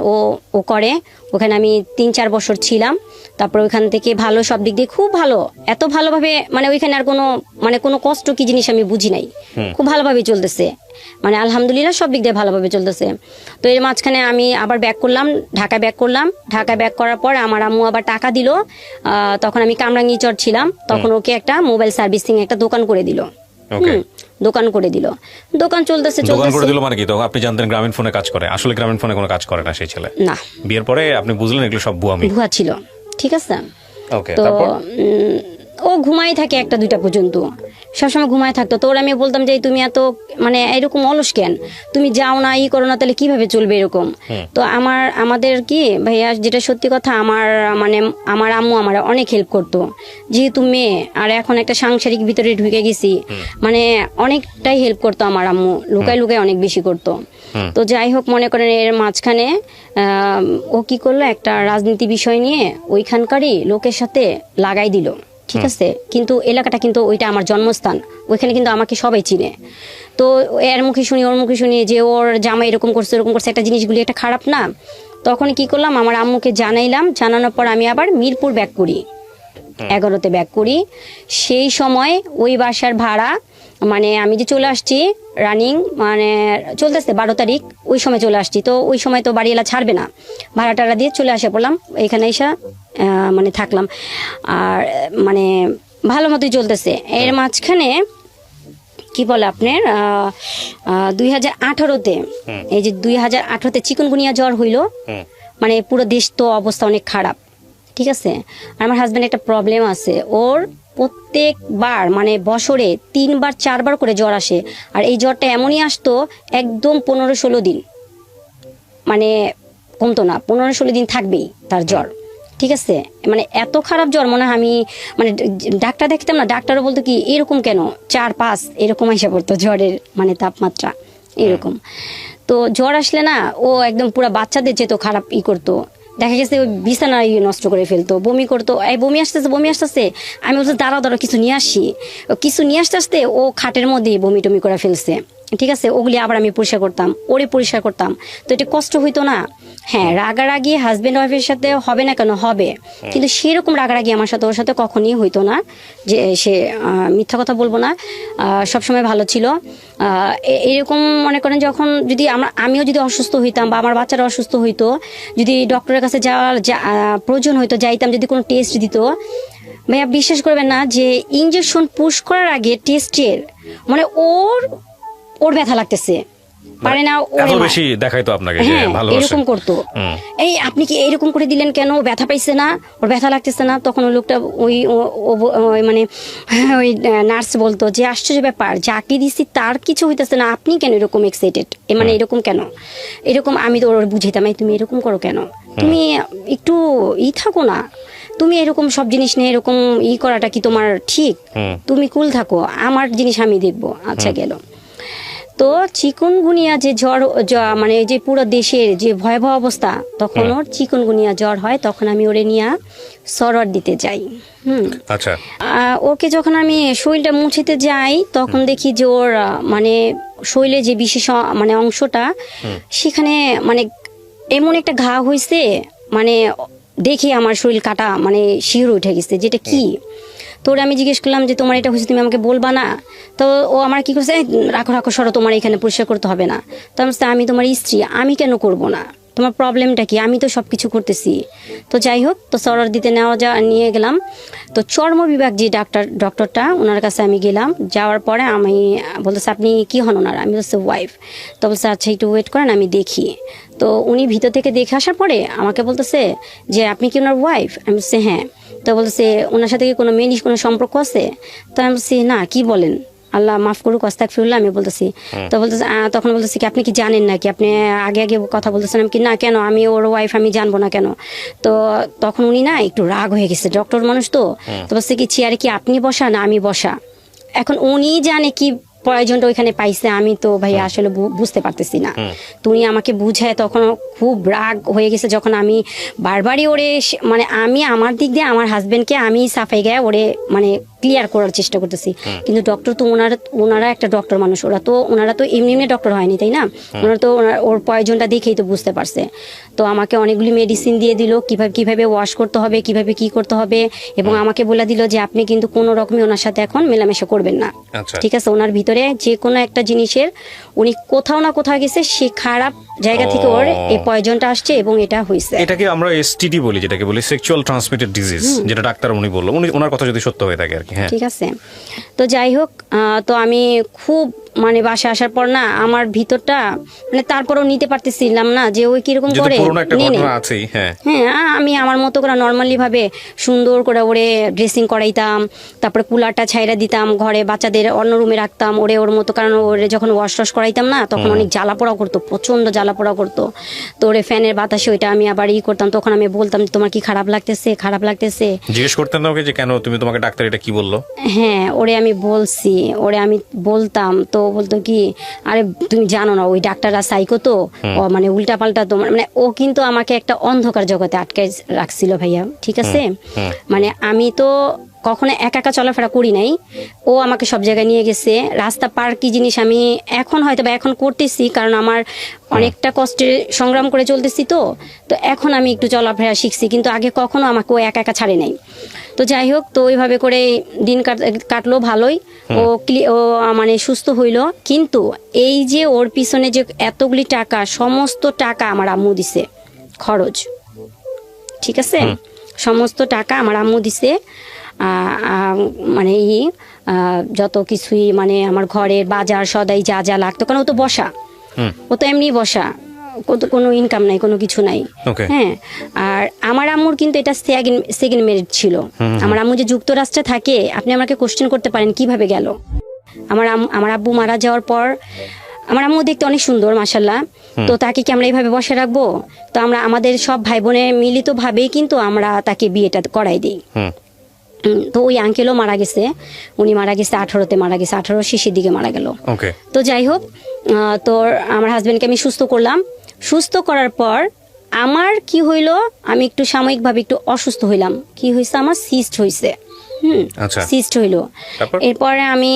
ও করে, ওখানে আমি 3-4 বছর ছিলাম। তারপর ওইখান থেকে ভালো, সব দিক দিয়ে খুব ভালো, এত ভালোভাবে মানে ওইখানে আর কোনো কষ্ট কি জিনিস আমি বুঝি নাই, খুব ভালোভাবে চলতেছে, মানে আলহামদুলিল্লাহ সব দিক দিয়ে ভালোভাবে চলতেছে। তো এর মাঝখানে আমি আবার ঢাকায় ব্যাক করলাম। ঢাকায় ব্যাক করার পর আমার আম্মু আবার টাকা দিল, তখন আমি কামরাঙ্গীচর ছিলাম, তখন ওকে একটা মোবাইল সার্ভিসিং একটা দোকান করে দিল। দোকান চলতেছে। দোকান করে দিল মানে কি? তখন আপনি জানতেন গ্রামীণ ফোনে কাজ করে? আসলে গ্রামীণ ফোনে কোনো কাজ করে না সেই ছেলে। না, বিয়ের পরে আপনি বুঝলেন এগুলো সব ভুয়া ছিল, ঠিক আছে। তো ও ঘুমাই থাকে 1-2টা পর্যন্ত, সবসময় ঘুমায় থাকতো। তো ওরা আমি বলতাম যে তুমি এত মানে এরকম অলস কেন, তুমি যাও না, করো না, তাহলে কিভাবে চলবে এরকম। তো আমাদের কি ভাইয়া, যেটা সত্যি কথা, আমার আম্মু আমার অনেক হেল্প করতো, যেহেতু মেয়ে, আর এখন একটা সাংসারিক ভিতরে ঢুকে গেছি, মানে অনেকটাই হেল্প করতো আমার আম্মু, লুকায় অনেক বেশি করতো। তো যাই হোক, মনে করেন এর মাঝখানে ও কি করলো, একটা রাজনীতি বিষয় নিয়ে ওইখানকারই লোকের সাথে লাগাই দিল, ঠিক আছে। কিন্তু এলাকাটা কিন্তু ওইটা আমার জন্মস্থান, ওইখানে কিন্তু আমাকে সবাই চিনে। তো ওর মুখে শুনি যে ওর জামাই এরকম করছে একটা জিনিসগুলি একটা খারাপ না। তখন কি করলাম, আমার আম্মুকে জানাইলাম, জানানোর পর আমি আবার মিরপুর ব্যাক করি, 11তে ব্যাক করি। সেই সময় ওই বাসার ভাড়া, মানে আমি যে চলে আসছি রানিং, মানে চলতেছে 12 তারিখ, ওই সময় চলে আসছি। তো ওই সময় তো বাড়িওয়ালা ছাড়বে না, ভাড়া টাড়া দিয়ে চলে আসে পড়লাম, এখানে এসে মানে থাকলাম, আর মানে ভালো মতোই চলতেছে। এর মাঝখানে কি বলে আপনার 2018-তে, এই যে 2018-তে চিকুনগুনিয়া জ্বর হইলো, মানে পুরো দেশ তো অবস্থা অনেক খারাপ, ঠিক আছে। আর আমার হাজব্যান্ড একটা প্রবলেম আছে, ওর প্রত্যেকবার মানে বছরে 3-4 করে জ্বর আসে, আর এই জ্বরটা এমনই আসতো একদম 15-16 দিন, মানে কমতো না, 15-16 দিন থাকবেই তার জ্বর, ঠিক আছে। মানে এত খারাপ জ্বর, মনে হয় আমি মানে ডাক্তার দেখতাম না, ডাক্তারও বলতো কি এরকম কেন, 4-5 এরকম এসে পড়তো জ্বরের মানে তাপমাত্রা এরকম। তো জ্বর আসলে না, ও একদম পুরো বাচ্চাদের যেত খারাপ করতো, দেখা গেছে ওই বিছানা নষ্ট করে ফেলতো, বমি করতো, এই বমি আসতেছে। আমি বলছি দাঁড়াও কিছু নিয়ে আসি, কিছু নিয়ে আসতে ও খাটের মধ্যে বমি টমি করে ফেলছে, ঠিক আছে, ওগুলি আবার আমি পরিষ্কার করতাম, ওরে পরিষ্কার করতাম, তো এটা কষ্ট হইতো না? হ্যাঁ, রাগারাগি হাজবেন্ড ওয়াইফের সাথে হবে না কেন, হবে, কিন্তু সেরকম রাগারাগি আমার সাথে ওর সাথে কখনই হইতো না। যে সে মিথ্যা কথা বলবো না, সবসময় ভালো ছিল। এরকম মনে করেন যখন যদি আমিও যদি অসুস্থ হইতাম বা আমার বাচ্চারা অসুস্থ হইতো, যদি ডক্টরের কাছে যাওয়ার প্রয়োজন হইতো, যাইতাম, যদি কোনো টেস্ট দিত, ভাইয়া বিশ্বাস করবেন না যে ইনজেকশন পুশ করার আগে টেস্টের মানে ওর ব্যথা লাগতেছে, পারে না, এত বেশি দেখাইতো আপনাকে যে ভালোবাসে, এরকম করতো। এই আপনি কি এরকম করে দিলেন কেন, ব্যথা পাইছে না, ওর ব্যথা লাগতেছে না? তখন ওই লোকটা মানে ওই নার্স বলতো যে আশ্চর্য ব্যাপার, যাকে দিছি তার কিছু হইতেছে না, আপনি কেন এরকম এক্সাইটেড, মানে এরকম কেন, এরকম। আমি তো ওর বুঝাইতাম, তুমি এরকম করো কেন, তুমি একটু থাকো না, তুমি এরকম সব জিনিস নিয়ে এরকম করাটা কি তোমার ঠিক? তুমি কুল থাকো, আমার জিনিস আমি দেখবো। আচ্ছা, গেল। তো চিকুনগুনিয়া যে জ্বর, মানে যে পুরো দেশের যে ভয়াবহ অবস্থা, তখন ওর চিকুনগুনিয়া জ্বর হয়, তখন আমি ওরে নিয়ে সরর দিতে যাই। আচ্ছা, ওকে যখন আমি শরীরটা মুছিতে যাই, তখন দেখি যে ওর মানে শরীরে যে বিশেষ মানে অংশটা, সেখানে মানে এমন একটা ঘা হয়েছে, মানে দেখে আমার শরীর কাটা মানে শিহরে উঠে গেছে, যেটা কি। তো আমি জিজ্ঞেস করলাম যে তোমার এটা হয়েছে, তুমি আমাকে বলবা না? তো ও আমার কি করছে, রাখো রাখো, সরো, তোমার এখানে পরিষ্কার করতে হবে না। তো আমি তোমার স্ত্রী, আমি কেন করব না, তোমার প্রবলেমটা কি, আমি তো সব কিছু করতেছি। তো যাই হোক, তো সরর দিতে নিয়ে গেলাম। তো চর্ম বিভাগ যে ডক্টরটা, ওনার কাছে আমি গেলাম। যাওয়ার পরে আমি বলতেছে, আপনি কি হন ওনার? আমি বলছি ওয়াইফ। তো বলছে আচ্ছা, একটু ওয়েট করেন, আমি দেখি। তো উনি ভিতর থেকে দেখে আসার পরে আমাকে বলতেছে যে আপনি কি ওনার ওয়াইফ? আমি বলছি হ্যাঁ। তো বলছে ওনার সাথে কি কোনো মেয়ের কোনো সম্পর্ক আছে? তো আমি বলছি না, কি বলেন, আল্লাহ মাফ করুক, আস্তাগফিরুল্লাহ, আমি বলতেছি। তো বলতেছে, তখন বলতেছি কি আপনি কি জানেন নাকি, আপনি আগে আগে কথা বলতেছেন? আমি কি না, কেন, আমি ওর ওয়াইফ, আমি জানবো না কেন? তো তখন উনি না একটু রাগ হয়ে গেছে, ডক্টর মানুষ তো বলছে কি চেয়ারে কি আপনি বসা না আমি বসা? এখন উনি জানে কি প্রয়োজনটা ওইখানে পাইছে, আমি তো ভাই আসলে বুঝতে পারতেছি না। তুমি আমাকে বুঝায়, তখন খুব রাগ হয়ে গেছে, যখন আমি বারবারই ওরে মানে আমি আমার দিক দিয়ে আমার হাজবেন্ডকে আমি সাফাই গায়ে ওরে মানে ক্লিয়ার করার চেষ্টা করতেছি, কিন্তু ডক্টর তো ওনারা একটা ডক্টর মানুষ, ওনারা তো এমনি এমনি ডক্টর হয়নি, তাই না? ওনারা তো ওর প্রয়োজনটা দেখেই তো বুঝতে পারছে। তো আমাকে অনেকগুলি মেডিসিন দিয়ে দিল, কিভাবে ওয়াশ করতে হবে, কিভাবে কি করতে হবে, এবং আমাকে বলে দিল যে আপনি কিন্তু কোনো রকমই ওনার সাথে এখন মেলামেশা করবেন না, ঠিক আছে? ওনার ভিতরে যে কোনো একটা জিনিসের উনি কোথাও না কোথাও গেছে, সে খারাপ জায়গা থেকে ওর এই পয়জনটা আসছে এবং এটা হয়েছে। এটাকে আমরা এসটিডি বলি, যেটাকে বলি সেক্সুয়াল ট্রান্সমিটেড ডিজিজ, যেটা ডাক্তার উনি বললো, ওনার কথা যদি সত্য হয়ে থাকে আর কি। হ্যাঁ, ঠিক আছে। তো যাই হোক, তো আমি খুব মানে বাসা আসার পর না আমার ভিতরটা মানে তারপরেও নিতে পারতেছিলাম না যে ওই কিরকম করে। হ্যাঁ, আমি আমার মতো করে নর্মালি ভাবে সুন্দর করে ওরে ড্রেসিং করাইতাম, তারপরে কুলারটা ছাইরা দিতাম, ঘরে বাচ্চাদের অন্য রুমে রাখতাম ওর মতো, কারণ ওরে যখন ওয়াশ টশ করাইতাম না, তখন অনেক জ্বালা পোড়া করতো, প্রচন্ড জ্বালা পোড়া করতো। তো ওরে ফ্যানের বাতাসে ওইটা আমি আবার করতাম, তখন আমি বলতাম যে তোমার কি খারাপ লাগতেছে, খারাপ লাগতেছে, জিজ্ঞেস করতেন না ওকে যে কেন তুমি, তোমাকে ডাক্তার এটা কি বললো? হ্যাঁ, ওরে আমি বলছি, ওরে আমি বলতাম, তো বলতো কি আরে তুমি জানো না ওই ডাক্তাররা সাইকো, তো মানে উল্টা পাল্টা তোমার, মানে ও কিন্তু আমাকে একটা অন্ধকার জগতে আটকায় রাখছিল ভাইয়া, ঠিক আছে? মানে আমি তো কখনো একা একা চলাফেরা করি নাই, ও আমাকে সব জায়গায় নিয়ে গেছে। রাস্তা পার কি জিনিস আমি এখন হয়তো বা এখন করতেছি, কারণ আমার অনেকটা কষ্টের সংগ্রাম করে চলতেছি, তো এখন আমি একটু চলাফেরা শিখছি, কিন্তু আগে কখনো আমাকে ও একা একা ছাড়ে নাই। তো যাই হোক, তো ওইভাবে করে দিন কাটলো ভালোই, ও মানে সুস্থ হইলো। কিন্তু এই যে ওর পিছনে যে এতগুলি টাকা, সমস্ত টাকা আমার আম্মু দিছে খরচ, ঠিক আছে? সমস্ত টাকা আমার আম্মু দিছে, মানে যত কিছুই মানে আমার ঘরের বাজার সদাই যা যা লাগতো, কারণ ও তো বসা, ও তো এমনি বসা, কোনো ইনকাম নাই, কোনো কিছু নাই। হ্যাঁ, আর আমার আম্মুর কিন্তু এটা সেকেন্ড ম্যারেজ ছিল। আমার আম্মু যে যুক্তরাষ্ট্রে থাকে, আপনি আমাকে কোশ্চেন করতে পারেন কিভাবে গেল। আমার আব্বু মারা যাওয়ার পর আমার আম্মু দেখতে অনেক সুন্দর মাশাআল্লাহ, তো তাকে কি আমরা এইভাবে বসে রাখবো? তো আমরা আমাদের সব ভাই বোনের মিলিত ভাবেই কিন্তু আমরা তাকে বিয়েটা করাই দিই। তো ওই আঙ্কেলও মারা গেছে, উনি মারা গেছে 18-তে মারা গেছে, 18 শেষের দিকে মারা গেল। তো যাই হোক, তো আমার হাজবেন্ডকে আমি সুস্থ করলাম। সুস্থ করার পর আমার কি হইলো, আমি একটু সাময়িকভাবে একটু অসুস্থ হইলাম। কি হয়েছে, আমার সিস্ট হয়েছে। আচ্ছা সিস্ট হইলো। এরপরে আমি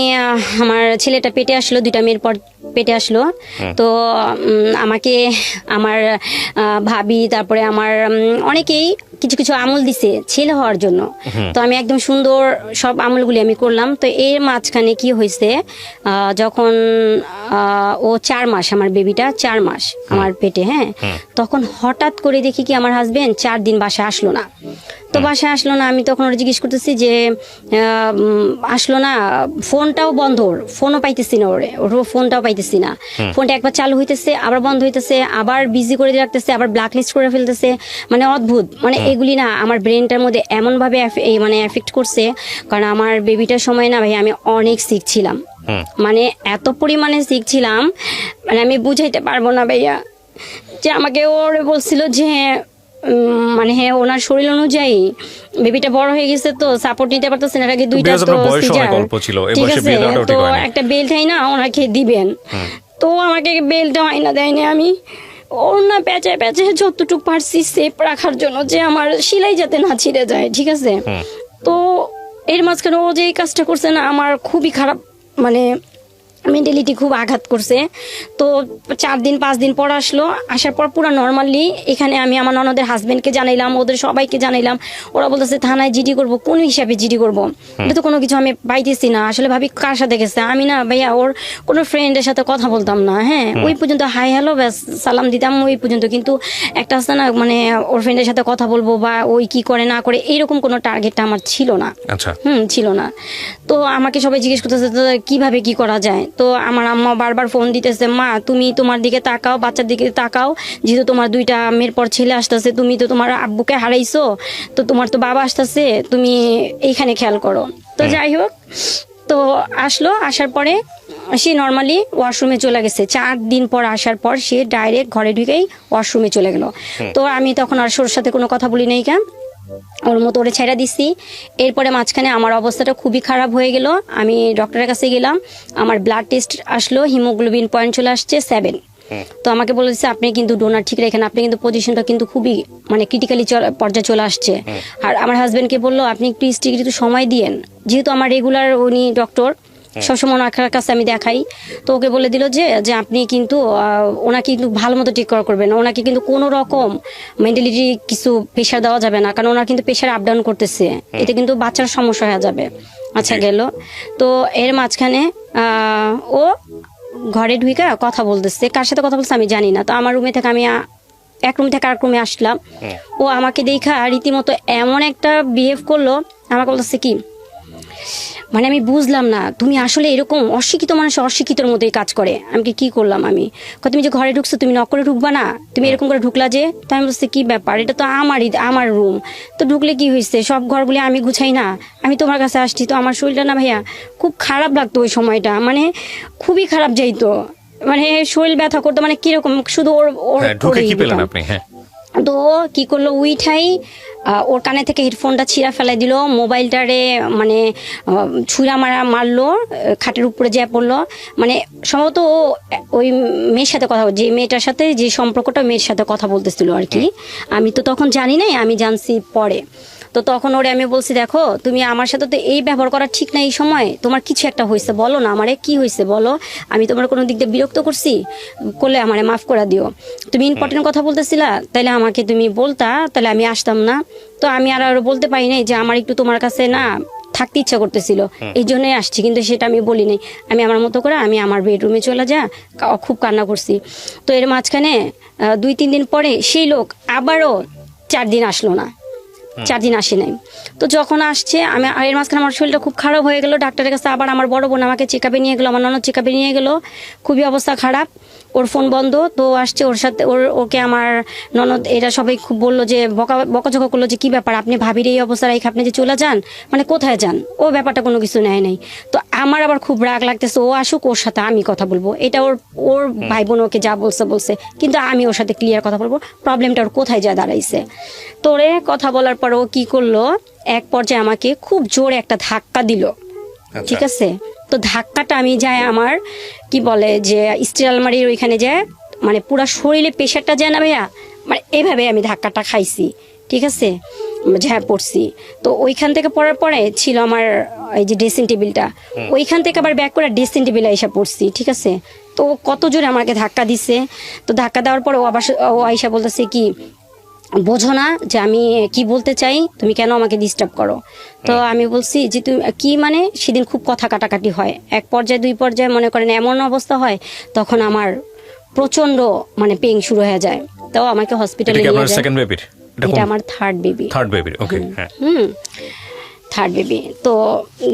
আমার ছেলেটা পেটে আসলো, 2টা মেয়ের পর পেটে আসলো। তো আমাকে আমার ভাবি তারপরে আমার অনেকেই কিছু কিছু আমল দিছে ছেলে হওয়ার জন্য। তো আমি একদম সুন্দর সব আমলগুলি আমি করলাম। তো এর মাঝখানে কি হয়েছে, যখন ও 4 মাস, আমার বেবিটা 4 মাস আমার পেটে, হ্যাঁ, তখন হঠাৎ করে দেখি কি আমার হাজবেন্ড 4 দিন বাসায় আসলো না। তো বাসায় আসলো না, আমি তখন ওরা জিজ্ঞেস করতেছি যে আসলো না, ফোনটাও বন্ধ, ফোনও পাইতেছি না, ওর ফোনটাও পাইতেছি না। ফোনটা একবার চালু হইতেছে, আবার বন্ধ হইতেছে, আবার বিজি করে রাখতেছে, আবার ব্ল্যাক লিস্ট করে ফেলতেছে। মানে অদ্ভুত, মানে এগুলি না আমার ব্রেনটার মধ্যে এমন ভাবে মানে এফেক্ট করছে। কারণ আমার বেবিটার সময় না ভাই আমি অনেক সিক ছিলাম, মানে এত পরিমাণে সিক ছিলাম, মানে আমি বুঝাইতে পারবো না ভাইয়া। যে আমাকে ওরে বলছিল যে মানে হ্যাঁ ওনার শরীর অনুযায়ী বেবিটা বড় হয়ে গেছে, তো সাপোর্ট নিতে পারতেছে না, আগে 2টা তো সিজার, ঠিক আছে, তো একটা বেল্ট হয় না ওনাকে দিবেন। তো আমাকে বেল্টটা হয় না, দেয়নি। আমি ওর না পেঁচায় পেঁচায় যতটুকু পারছি সেফ রাখার জন্য, যে আমার সেলাই যাতে না ছিঁড়ে যায়, ঠিক আছে। তো এর মাঝখানে ও যে এই কাজটা করছে না, আমার খুবই খারাপ, মানে মেন্টালিটি খুব আঘাত করছে। তো 4 দিন 5 দিন পর আসলো, আসার পর পুরো নর্মালি এখানে আমি আমার ননদের হাজবেন্ডকে জানাইলাম, ওদের সবাইকে জানাইলাম। ওরা বলতেছে থানায় জিডি করব। কোন হিসাবে জিডি করব? এটা তো কোনো কিছু আমি পাইতেছি না। আসলে ভাবি কার সাথে গেছে, আমি না ভাইয়া ওর কোনো ফ্রেন্ডের সাথে কথা বলতাম না, হ্যাঁ, ওই পর্যন্ত হাই হ্যালো ব্যাস সালাম দিতাম ওই পর্যন্ত। কিন্তু একটা আছে না, মানে ওর ফ্রেন্ডের সাথে কথা বলবো বা ওই কি করে না করে এইরকম কোনো টার্গেটটা আমার ছিল না। আচ্ছা, ছিল না। তো আমাকে সবাই জিজ্ঞেস করতেছে কিভাবে কি করা যায়। তো আমার আম্মা বারবার ফোন দিতেছে, মা তুমি তোমার দিকে তাকাও, বাচ্চার দিকে তাকাও, যেহেতু তোমার 2টা মেয়ের পর ছেলে আসতেছে, তুমি তো তোমার আব্বুকে হারাইছো, তো তোমার তো বাবা আসতেছে, তুমি এইখানে খেয়াল করো। তো যাই হোক, তো আসলো, আসার পরে সে নর্মালি ওয়াশরুমে চলে গেছে। 4 দিন পর আসার পর সে ডাইরেক্ট ঘরে ঢুকেই ওয়াশরুমে চলে গেল। তো আমি তখন আর ওর সাথে কোনো কথা বলি নাই, কেন ওর মতো ওরে ছেড়ে দিচ্ছি। এরপরে মাঝখানে আমার অবস্থাটা খুবই খারাপ হয়ে গেল। আমি ডক্টরের কাছে গেলাম, আমার ব্লাড টেস্ট আসলো, হিমোগ্লোবিন পয়েন্ট চলে আসছে 7। তো আমাকে বলেছে আপনি কিন্তু ডোনার ঠিক রাখেন, আপনি কিন্তু পজিশনটা কিন্তু খুবই মানে ক্রিটিক্যালি পর্যায়ে চলে আসছে। আর আমার হাজবেন্ডকে বললো আপনি একটু স্টিক একটু সময় দিয়েন, যেহেতু আমার রেগুলার উনি ডক্টর, সবসময় ওনার কাছে আমি দেখাই। তো ওকে বলে দিল যে আপনি কিন্তু ওনাকে কিন্তু ভালো মতো টেক কেয়ার করবেন, ওনাকে কিন্তু কোনো রকম মেন্টালিটি কিছু প্রেশার দেওয়া যাবে না, কারণ ওনার কিন্তু প্রেশার আপ ডাউন করতেছে, এতে কিন্তু বাচ্চার সমস্যা হয়ে যাবে। আচ্ছা গেল। তো এর মাঝখানে ও ঘরে ঢুকে কথা বলতেছে, কার সাথে কথা বলছে আমি জানি না। তো আমার রুমে থেকে আমি এক রুম থেকে আরেক রুমে আসলাম, ও আমাকে দেখা রীতিমতো এমন একটা বিহেভ করলো, আমাকে বলতেছে কি, মানে আমি বুঝলাম না, তুমি আসলে এরকম অশিক্ষিত মানুষ অশিক্ষিতর মতোই কাজ করে। আমি কি করলাম, আমি তুমি যে ঘরে ঢুকছো তুমি নক করে ঢুকবা না, তুমি এরকম করে ঢুকলা যে। তো আমি বলছি কি ব্যাপার, এটা তো আমার রুম, তো ঢুকলে কি হয়েছে, সব ঘরগুলি আমি গুছাই না, আমি তোমার কাছে আসছি। তো আমার শরীরটা না ভাইয়া খুব খারাপ লাগতো ওই সময়টা, মানে খুবই খারাপ যাইতো, মানে শরীর ব্যথা করতো, মানে কিরকম শুধু ওর তো কি করলো, উইঠাই ওর কানে থেকে হেডফোনটা ছিঁড়া ফেলাই দিল, মোবাইলটারে মানে ছুঁড়া মারলো, খাটের উপরে যেয়ে পড়লো। মানে সম্ভবত ওই মেয়ের সাথে কথা, যে মেয়েটার সাথে যে সম্পর্কটা মেয়ের সাথে কথা বলতেছিল আর কি, আমি তো তখন জানি নাই, আমি জানছি পরে। তো তখন ওরে আমি বলছি দেখো তুমি আমার সাথে তো এই ব্যবহার করা ঠিক না, এই সময় তোমার কিছু একটা হয়েছে, বলো না আমারে কি হয়েছে বলো, আমি তোমার কোনো দিক দিয়ে বিরক্ত করছি, করলে আমারে মাফ করে দিও, তুমি ইম্পর্টেন্ট কথা বলতেছিলা তাহলে আমাকে তুমি বলতা, তাহলে আমি আসতাম না। তো আমি আর বলতে পারি নাই যে আমার একটু তোমার কাছে না থাকতে ইচ্ছা করতেছিল, এই জন্যই আসছি, কিন্তু সেটা আমি বলি নাই। আমি আমার মতো করে আমি আমার বেডরুমে চলে যা, খুব কান্না করছি। তো এর মাঝখানে 2-3 দিন পরে সেই লোক আবারও 4 দিন আসলো না, 4 দিন আসে নাই। তো যখন আসছে আমি এর মাঝখানে আমার শরীরটা খুব খারাপ হয়ে গেল, ডাক্তারের কাছে আবার আমার বড় বোন আমাকে চেক আপে নিয়ে গেলো, আমার ননদ চেক আপে নিয়ে গেলো, খুবই অবস্থা খারাপ, ওর ফোন বন্ধ। তো আসছে ওর সাথে ওকে আমার ননদ এরা সবাই খুব বললো যে বকাঝকা করলো যে কি ব্যাপার আপনি ভাবির এই অবস্থা রেখে আপনি যে চলে যান, মানে কোথায় যান, ও ব্যাপারটা কোনো কিছু নেয় নাই। তো আমার আবার খুব রাগ লাগতেছে, ও আসুক ওর সাথে আমি কথা বলবো, এটা ওর ভাই বোন ওকে যা বলছে, কিন্তু আমি ওর সাথে ক্লিয়ার কথা বলবো, প্রবলেমটা ওর কোথায় যা দাঁড়াইছে। তোরে কথা বলার পর ও কি করলো, এক পর্যায়ে আমাকে খুব জোরে একটা ধাক্কা দিল, ঠিক আছে। তো ধাক্কাটা আমি যাই আমার কি বলে যে স্টিল আলমারির ওইখানে যায়, মানে পুরো শরীরে প্রেশারটা যায় না ভাইয়া, মানে এইভাবে আমি ধাক্কাটা খাইছি, ঠিক আছে, হ্যাঁ পড়ছি। তো ওইখান থেকে পড়ার পরে ছিল আমার এই যে ড্রেসিং টেবিলটা, ওইখান থেকে আবার ব্যাক করে ড্রেসিং টেবিলে এসে পড়ছি, ঠিক আছে। তো কত জোরে আমাকে ধাক্কা দিছে। তো ধাক্কা দেওয়ার পরে ও আইসা বলতেছে কি, বোঝো না যে আমি কি বলতে চাই, তুমি কেন আমাকে ডিস্টার্ব করো। তো আমি বলছি যে তুমি কি, মানে সেদিন খুব কথা কাটাকাটি হয়, এক পর্যায়ে দুই পর্যায়ে মনে করেন এমন অবস্থা হয়, তখন আমার প্রচন্ড মানে পেইন শুরু হয়ে যায়। তো আমাকে হসপিটালে নিয়ে যায়। এটা আমার থার্ড বেবি। Third baby. তো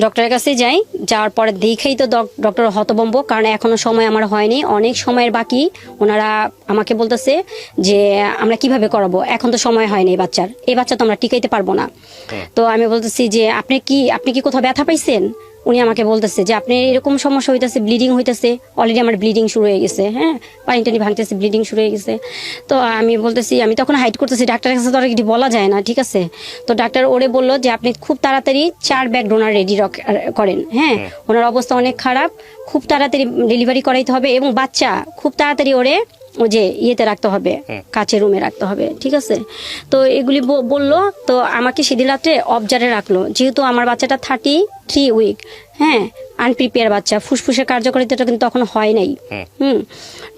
ডক্টরের কাছে যাই, যাওয়ার পরে দেখেই তো ডক্টর হতভম্ব, কারণ এখনো সময় আমার হয়নি, অনেক সময়ের বাকি। ওনারা আমাকে বলতেছে যে আমরা কিভাবে করাবো, এখন তো সময় হয়নি এই বাচ্চা তো আমরা টিকাইতে পারবো না। তো আমি বলতেছি যে আপনি কি কোথাও ব্যথা পাইছেন? উনি আমাকে বলতেছে যে আপনি এরকম সমস্যা হইতেছে, ব্লিডিং হইতেছে, অলরেডি আমার ব্লিডিং শুরু হয়ে গেছে, হ্যাঁ পানি টানি ভাঙতেছে, ব্লিডিং শুরু হয়ে গেছে। তো আমি বলতেছি, আমি তখন হাইড করতেছি, ডাক্তারের কাছে তো আর কিছু বলা যায় না, ঠিক আছে। তো ডাক্তার ওরে বললো যে আপনি খুব তাড়াতাড়ি 4 ব্যাগ ডোনার রেডি করেন, হ্যাঁ ওনার অবস্থা অনেক খারাপ, খুব তাড়াতাড়ি ডেলিভারি করাইতে হবে, এবং বাচ্চা খুব তাড়াতাড়ি ওরে ওই যে ইয়েতে রাখতে হবে, কাচের রুমে রাখতে হবে, ঠিক আছে। তো এগুলি বললো। তো আমাকে সেদিন রাত্রে অবজারে রাখলো, যেহেতু আমার বাচ্চাটা 33 উইক, হ্যাঁ আনপ্রিপেয়ার বাচ্চা, ফুসফুসের কার্যকারিতাটা কিন্তু তখন হয় নাই।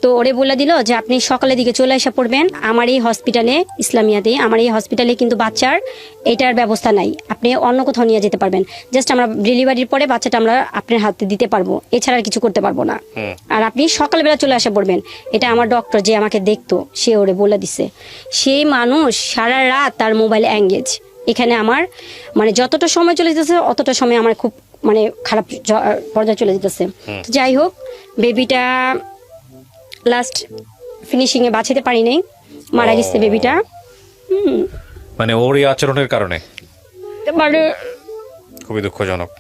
তো ওরে বলে দিল যে আপনি সকালের দিকে চলে এসে পড়বেন আমার এই হসপিটালে, ইসলামিয়াতে আমার এই হসপিটালে কিন্তু বাচ্চার এটার ব্যবস্থা নাই, আপনি অন্য কোথাও নিয়ে যেতে পারবেন, জাস্ট আমরা ডেলিভারির পরে বাচ্চাটা আমরা আপনার হাতে দিতে পারবো, এছাড়া আর কিছু করতে পারবো না, আর আপনি সকালবেলা চলে এসে পড়বেন। এটা আমার ডক্টর যে আমাকে দেখতো সে ওরে বলে দিছে। সেই মানুষ সারা রাত তার মোবাইল এঙ্গেজ, এখানে আমার মানে যতটা সময় চলে যেতেছে অতটা সময় আমার খুব মানে খারাপ পর্যায়ে চলে যেতেছে। যাই হোক, বেবিটা লাস্ট ফিনিশিং এ বাঁচাতে পারি নাই, মারা গেছে বেবিটা। মানে ওর এই আচরণের কারণে মানে খুবই দুঃখজনক।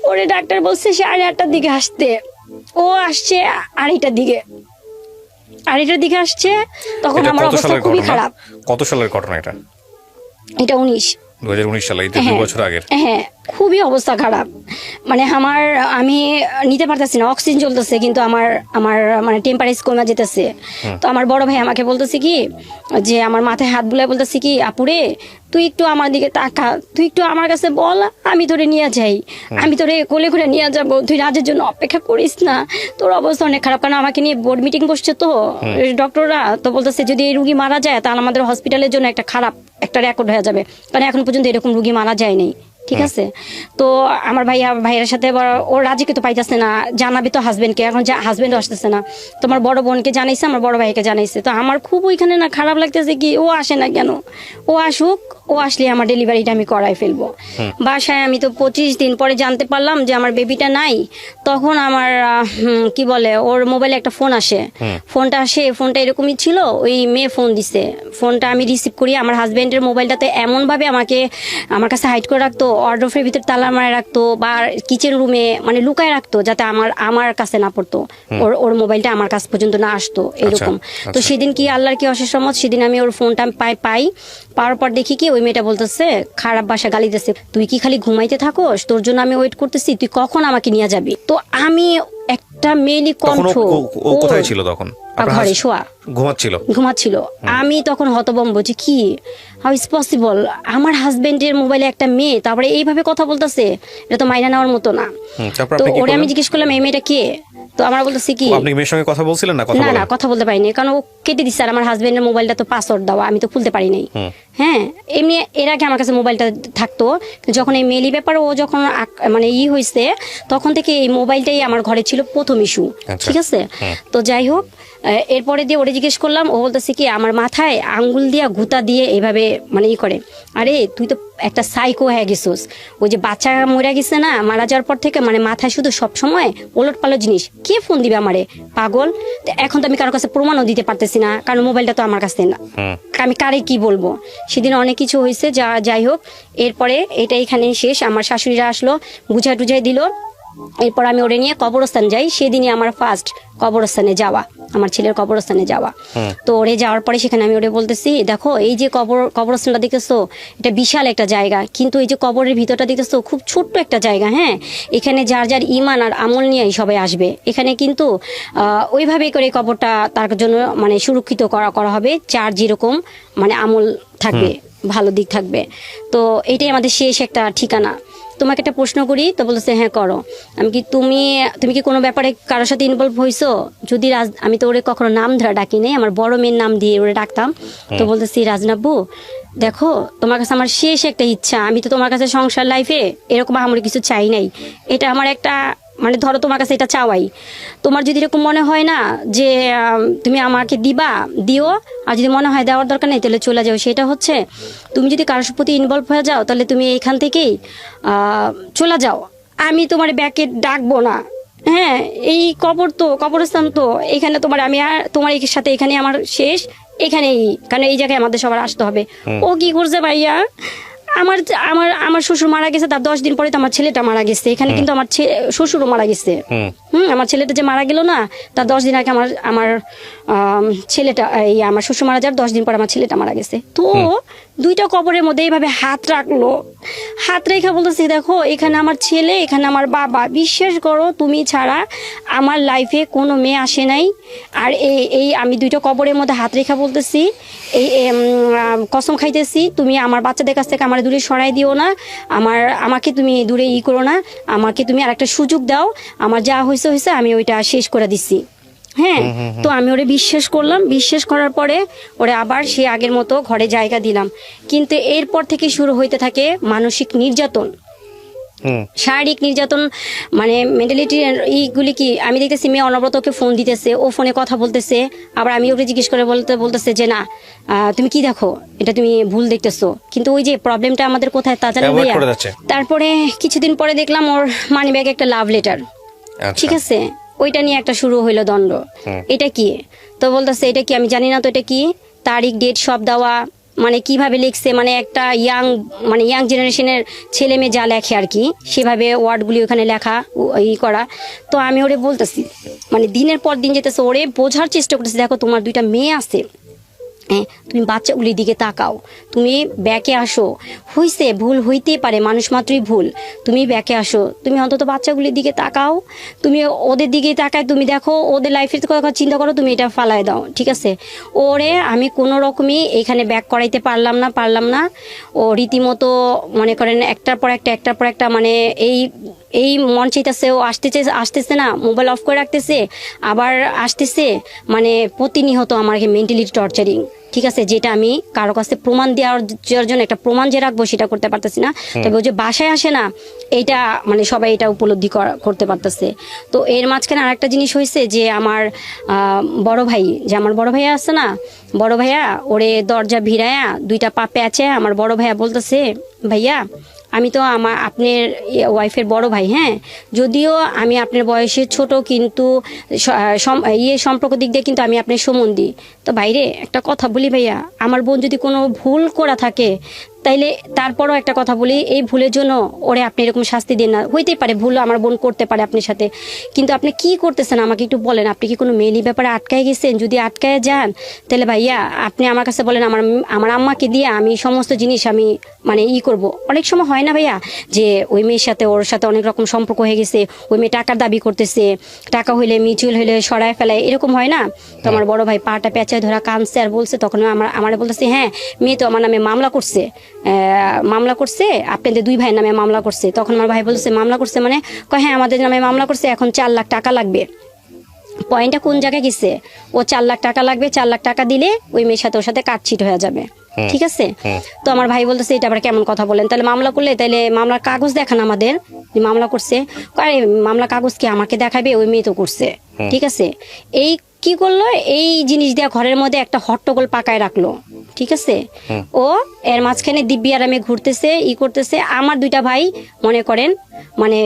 ওরে ডাক্তার বলছে 8:30টার দিকে আসতে, ও আসছে 2:30টার দিকে আসছে, তখন আমার অবস্থা খুবই খারাপ। কত সালের ঘটনা এটা? এটা 2019 সালে, এই 2 বছর আগের। হ্যাঁ খুবই অবস্থা খারাপ, মানে আমি নিতে পারতেছি না, অক্সিজেন চলতেছে কিন্তু আমার মানে টেম্পারেচার কমে যেতেছে। তো আমার বড় ভাই আমাকে বলতেছে কি, যে আমার মাথায় হাত বুলায় বলতেছে কি, আপুরে তুই একটু আমার দিকে তাকা, তুই একটু আমার কাছে বল, আমি তোরে নিয়ে যাই, আমি তোরে কোলে করে নিয়ে যাবো, তুই রাজের জন্য অপেক্ষা করিস না, তোর অবস্থা অনেক খারাপ। কারণ আমাকে নিয়ে বোর্ড মিটিং বসছে, তো ডক্টররা তো বলতেছে যদি এই রুগী মারা যায় তাহলে আমাদের হসপিটালের জন্য একটা খারাপ একটা রেকর্ড হয়ে যাবে, কারণ এখন পর্যন্ত এরকম রুগী মারা যায়নি, ঠিক আছে। তো আমার ভাইয়ের সাথে ওর রাজিকে তো পাইতেছে না, জানাবি তো হাজবেন্ডকে, এখন হাজবেন্ডও আসতেছে না। তো আমার বড় বোনকে জানাইছে, আমার বড় ভাইকে জানাইছে। তো আমার খুব ওইখানে না খারাপ লাগতেছে কি, ও আসে না কেন, ও আসুক, ও আসলে আমার ডেলিভারিটা আমি করাই ফেলবো। বাসায় আমি তো 25 দিন পরে জানতে পারলাম যে আমার বেবিটা নাই। তখন আমার কি বলে, ওর মোবাইলে একটা ফোন আসে, ফোনটা এরকমই ছিল, ওই মেয়ে ফোন দিছে, ফোনটা আমি রিসিভ করি। আমার হাজবেন্ডের মোবাইলটাতে এমনভাবে আমার কাছে হাইড করে রাখতো, ওয়ার্ডরোবের ভিতর তালা মারে রাখতো, বা কিচেন রুমে মানে লুকায় রাখতো, যাতে আমার কাছে না পড়তো, ওর মোবাইলটা আমার কাছ পর্যন্ত না আসতো, এরকম। তো সেদিন কি আল্লাহর কি অশেষ রহমত, সেদিন আমি ওর ফোনটা পাওয়ার পর দেখি কি ওই মেয়েটা বলতেছে, খারাপ ভাষা গালি দিতেছে, তুই কি খালি ঘুমাইতে থাকোস, তোর জন্য আমি ওয়েট করতেছি, তুই কখন আমাকে নিয়ে যাবি। তো আমি একটা মেয়েলি কণ্ঠ, ও কোথায় ছিল তখন? ঘরে শোয়া, ঘুমাচ্ছিল। আমি তখন হতভম্ব যে কি, হাউ ইজ পসিবল, আমার হাজবেন্ডের মোবাইলে একটা মেয়ে তারপরে এইভাবে কথা বলতেছে, এটা তো মাইনা নেওয়ার মতো না। তো ওরে আমি জিজ্ঞেস করলাম এই মেয়েটা কে, তো আমরা বলতেছি কি, আপনি মেয়ের সঙ্গে কথা বলছিলেন না? না কথা বলতে পারিনি, কারণ ও কেটে দিচ্ছে, আর আমার হাজবেন্ডের মোবাইলটা তো পাসওয়ার্ড দেওয়া, আমি তো খুলতে পারি নাই। হ্যাঁ এমনি এর আগে আমার কাছে মোবাইলটা থাকতো, যখন এই মেলি ব্যাপারে ও যখন মানে হয়েছে, তখন থেকে এই মোবাইলটাই আমার ঘরে ছিল প্রথম ইস্যু, ঠিক আছে। তো যাই হোক, এরপরে দিয়ে ওরে জিজ্ঞেস করলাম, ও বলতেছে কি আমার মাথায় আঙ্গুল দিয়া গুতা দিয়ে এইভাবে মানে করে, আরে তুই তো একটা সাইকো হয়ে গেছিস, ওই যে বাচ্চা মরে গেছে না, মারা যাওয়ার পর থেকে মানে মাথায় শুধু সবসময় ওলট পালট জিনিস, কে ফোন দিবে আমারে, পাগল। এখন তো আমি কারোর কাছে প্রমাণও দিতে পারতেছি না, কারণ মোবাইলটা তো আমার কাছে না, আমি কারে কি বলবো। সেদিন অনেক কিছু হয়েছে, যাই হোক, এরপরে এটা এখানেই শেষ। আমার শাশুড়িরা আসলো, বুঝাই দিল, এরপর আমি ওরে নিয়ে কবরস্থান যাই, সেদিনই আমার ফার্স্ট কবরস্থানে যাওয়া। আমার ছেলের কবরস্থানে যাওয়া। তো ওরে যাওয়ার পরে সেখানে আমি ওরে বলতেছি, দেখো এই যে কবরস্থানটা দেখতেছো এটা বিশাল একটা জায়গা, কিন্তু এই যে কবরের ভিতরটা দেখতেছো খুব ছোট্ট একটা জায়গা। হ্যাঁ, এখানে যার যার ইমান আর আমল নিয়েই সবাই আসবে। এখানে কিন্তু ওইভাবে করে কবরটা তার জন্য মানে সুরক্ষিত করা হবে, যার যেরকম মানে আমল থাকবে, ভালো দিক থাকবে। তো এটাই আমাদের শেষ একটা ঠিকানা। তোমাকে একটা প্রশ্ন করি, তো বলতেছে হ্যাঁ করো। আমি কি তুমি কি কোনো ব্যাপারে কারোর সাথে ইনভলভ হয়েছো? যদি আমি তো ওরে কখনো নাম ধরে ডাকি নাই, আমার বড় মেয়ের নাম দিয়ে ওরে ডাকতাম। তো বলতেছি রাজনাব্বু দেখো, তোমার কাছে আমার শেষ একটা ইচ্ছা, আমি তো তোমার কাছে সংসার লাইফে এরকম আমার কিছু চাই নাই, এটা আমার একটা মানে ধরো তোমার কাছে এটা চাওয়াই। তোমার যদি এরকম মনে হয় না যে তুমি আমাকে দিও, আর যদি মনে হয় দেওয়ার দরকার নেই তাহলে চলে যাও। সেটা হচ্ছে তুমি যদি কারোর প্রতি ইনভলভ হয়ে যাও তাহলে তুমি এখান থেকেই চলে যাও, আমি তোমার ব্যাকে ডাকবো না। হ্যাঁ, এই কবরস্থান তো এখানে তোমার আমি আর তোমার সাথে এখানে আমার শেষ, এখানেই, কারণ এই জায়গায় আমাদের সবার আসতে হবে। ও কি করছে ভাইয়া, আমার আমার আমার শ্বশুর মারা গেছে, তার 10 দিন পরে তো আমার ছেলেটা মারা গেছে। এখানে কিন্তু আমার শ্বশুরও মারা গেছে। আমার ছেলেটা যে মারা গেল না, তার 10 দিন আগে আমার ছেলেটা, এই আমার শ্বশুর মারা যাওয়ার 10 দিন পর আমার ছেলেটা মারা গেছে। তো দুইটা কবরের মধ্যে এইভাবে হাত রাখলো, হাত রেখে বলতেছি দেখো এখানে আমার ছেলে, এখানে আমার বাবা, বিশ্বাস করো তুমি ছাড়া আমার লাইফে কোনো মেয়ে আসে নাই। আর এই আমি দুইটা কবরের মধ্যে হাত রেখা বলতেছি, এই কসম খাইতেছি, তুমি আমার বাচ্চাদের কাছ থেকে আমার দূরে সরাই দিও না, আমাকে তুমি দূরে করো না, আমাকে তুমি আর একটা সুযোগ দাও, আমার যা হয়েছে আমি ওইটা শেষ করে দিচ্ছি। হ্যাঁ, তো আমি ওরে বিশ্বাস করলাম, বিশ্বাস করার পরে ওরে আবার সে আগের মতো ঘরে জায়গা দিলাম। কিন্তু এরপর থেকে শুরু হইতে থাকে মানসিক নির্যাতন, শারীরিক নির্যাতন, মানে মেন্টালিটি এইগুলি কি আমি দেখতেছি। মেয়ে অনবরত ওকে ফোন দিতেছে, ও ফোনে কথা বলতেছে, আবার আমি ওকে জিজ্ঞেস করে বলতেছে যে না তুমি কি দেখো, এটা তুমি ভুল দেখতেছো। কিন্তু ওই যে প্রবলেমটা আমাদের কোথায় তা জানি ভাইয়া। তারপরে কিছুদিন পরে দেখলাম ওর মানি ব্যাগে একটা লাভ লেটার, ঠিক আছে, ওইটা নিয়ে একটা শুরু হইলো দ্বন্দ্ব। এটা কি? তো বলতেছে এটা কি, আমি জানি না তো এটা কি, তারিখ ডেট সব দেওয়া, মানে কিভাবে লিখছে, মানে একটা ইয়াং জেনারেশনের ছেলে মেয়ে যা লেখে আর কি, সেভাবে ওয়ার্ডগুলি ওখানে লেখা করা। তো আমি ওরে বলতেছি, মানে দিনের পর দিন যেতেছে, ওরে বোঝার চেষ্টা করতেছি, দেখো তোমার 2টা মেয়ে আছে, হ্যাঁ, তুমি বাচ্চাগুলির দিকে তাকাও, তুমি ব্যাকে আসো, হইছে ভুল হইতে পারে, মানুষ মাত্রই ভুল, তুমি ব্যাকে আসো, তুমি অন্তত বাচ্চাগুলির দিকে তাকাও, তুমি ওদের দিকে তাকায় তুমি দেখো ওদের লাইফের কথা চিন্তা করো, তুমি এটা ফালাই দাও, ঠিক আছে। ওরে আমি কোনো রকমই এখানে ব্যাক করাইতে পারলাম না। ও রীতিমতো মনে করেন একটার পর একটা মানে এই মন চাইতেছে, ও আসতেছে না, মোবাইল অফ করে রাখতেছে, আবার আসতেছে, মানে প্রতিনিয়ত আমাকে মেন্টালি টর্চারিং, ঠিক আছে, যেটা আমি কারো কাছে প্রমাণ দেওয়ার জন্য একটা প্রমাণ যে রাখবো সেটা করতে পারতেছি না। তবে ও যে বাসায় আসে না, এইটা মানে সবাই এটা উপলব্ধি করতে পারতেছে। তো এর মাঝখানে আরেকটা জিনিস হয়েছে যে আমার বড় ভাইয়া আছে না, বড় ভাইয়া ওরে দরজা ভিড়ায়া 2টা পা প্যাচে, আমার বড় ভাইয়া বলতেছে ভাইয়া আমি তো আপনার ওয়াইফের বড় ভাই, হ্যাঁ, যদিও আমি আপনার বয়সে ছোট, কিন্তু সম্পর্ক দিক দিয়ে কিন্তু আমি আপনার সম্বন্ধী। তো বাইরে একটা কথা বলি ভাইয়া, আমার বোন যদি কোনো ভুল করা থাকে তাইলে তারপরও একটা কথা বলি, এই ভুলের জন্য ওরে আপনি এরকম শাস্তি দিন না। হইতেই পারে ভুল আমার বোন করতে পারে আপনার সাথে, কিন্তু আপনি কি করতেছেন আমাকে একটু বলেন, আপনি কি কোনো মেয়েলি ব্যাপারে আটকায় গেছেন? যদি আটকায় যান তাহলে ভাইয়া আপনি আমার কাছে বলেন, আমার আম্মাকে দিয়ে আমি সমস্ত জিনিস আমি মানে করব। অনেক সময় হয় না ভাইয়া যে ওই মেয়ের সাথে ওর সাথে অনেক রকম সম্পর্ক হয়ে গেছে, ওই মেয়ে টাকার দাবি করতেছে, টাকা হইলে মিউচুয়াল হইলে সরায় ফেলায়, এরকম হয় না? তো আমার বড় ভাই পাটা পেঁচায় ধরা কাঁদছে আর বলছে, তখন আমার বলতেছে হ্যাঁ মেয়ে তো আমার নামে মামলা করছে, আপনাদের 2 ভাইয়ের নামে মামলা করছে। তখন আমার ভাই বলছে মামলা করছে মানে, হ্যাঁ আমাদের নামে মামলা করছে, এখন 4 লাখ টাকা লাগবে। পয়েন্টটা কোন জায়গায় গেছে, ও 4 লাখ টাকা লাগবে, 4 লাখ টাকা দিলে ওই মেয়ের সাথে ওর সাথে কাটছিট হয়ে যাবে, ঠিক আছে। তো আমার ভাই বলতেছে এটা আবার কেমন কথা বলেন, তাহলে মামলা করলে তাহলে মামলার কাগজ দেখান আমাদের, মামলা করছে। মামলা কাগজ কি আমাকে দেখাবে, ওই মেয়ে তো করছে, ঠিক আছে। এই কি করলো, এই জিনিস দিয়ে ঘরের মধ্যে একটা হট্টগোল পাকায় রাখলো, ঠিক আছে। ও এর মাঝখানে দিব্যি আরামে ঘুরতেছে, করতেছে। আমার 2টা ভাই মনে করেন মানে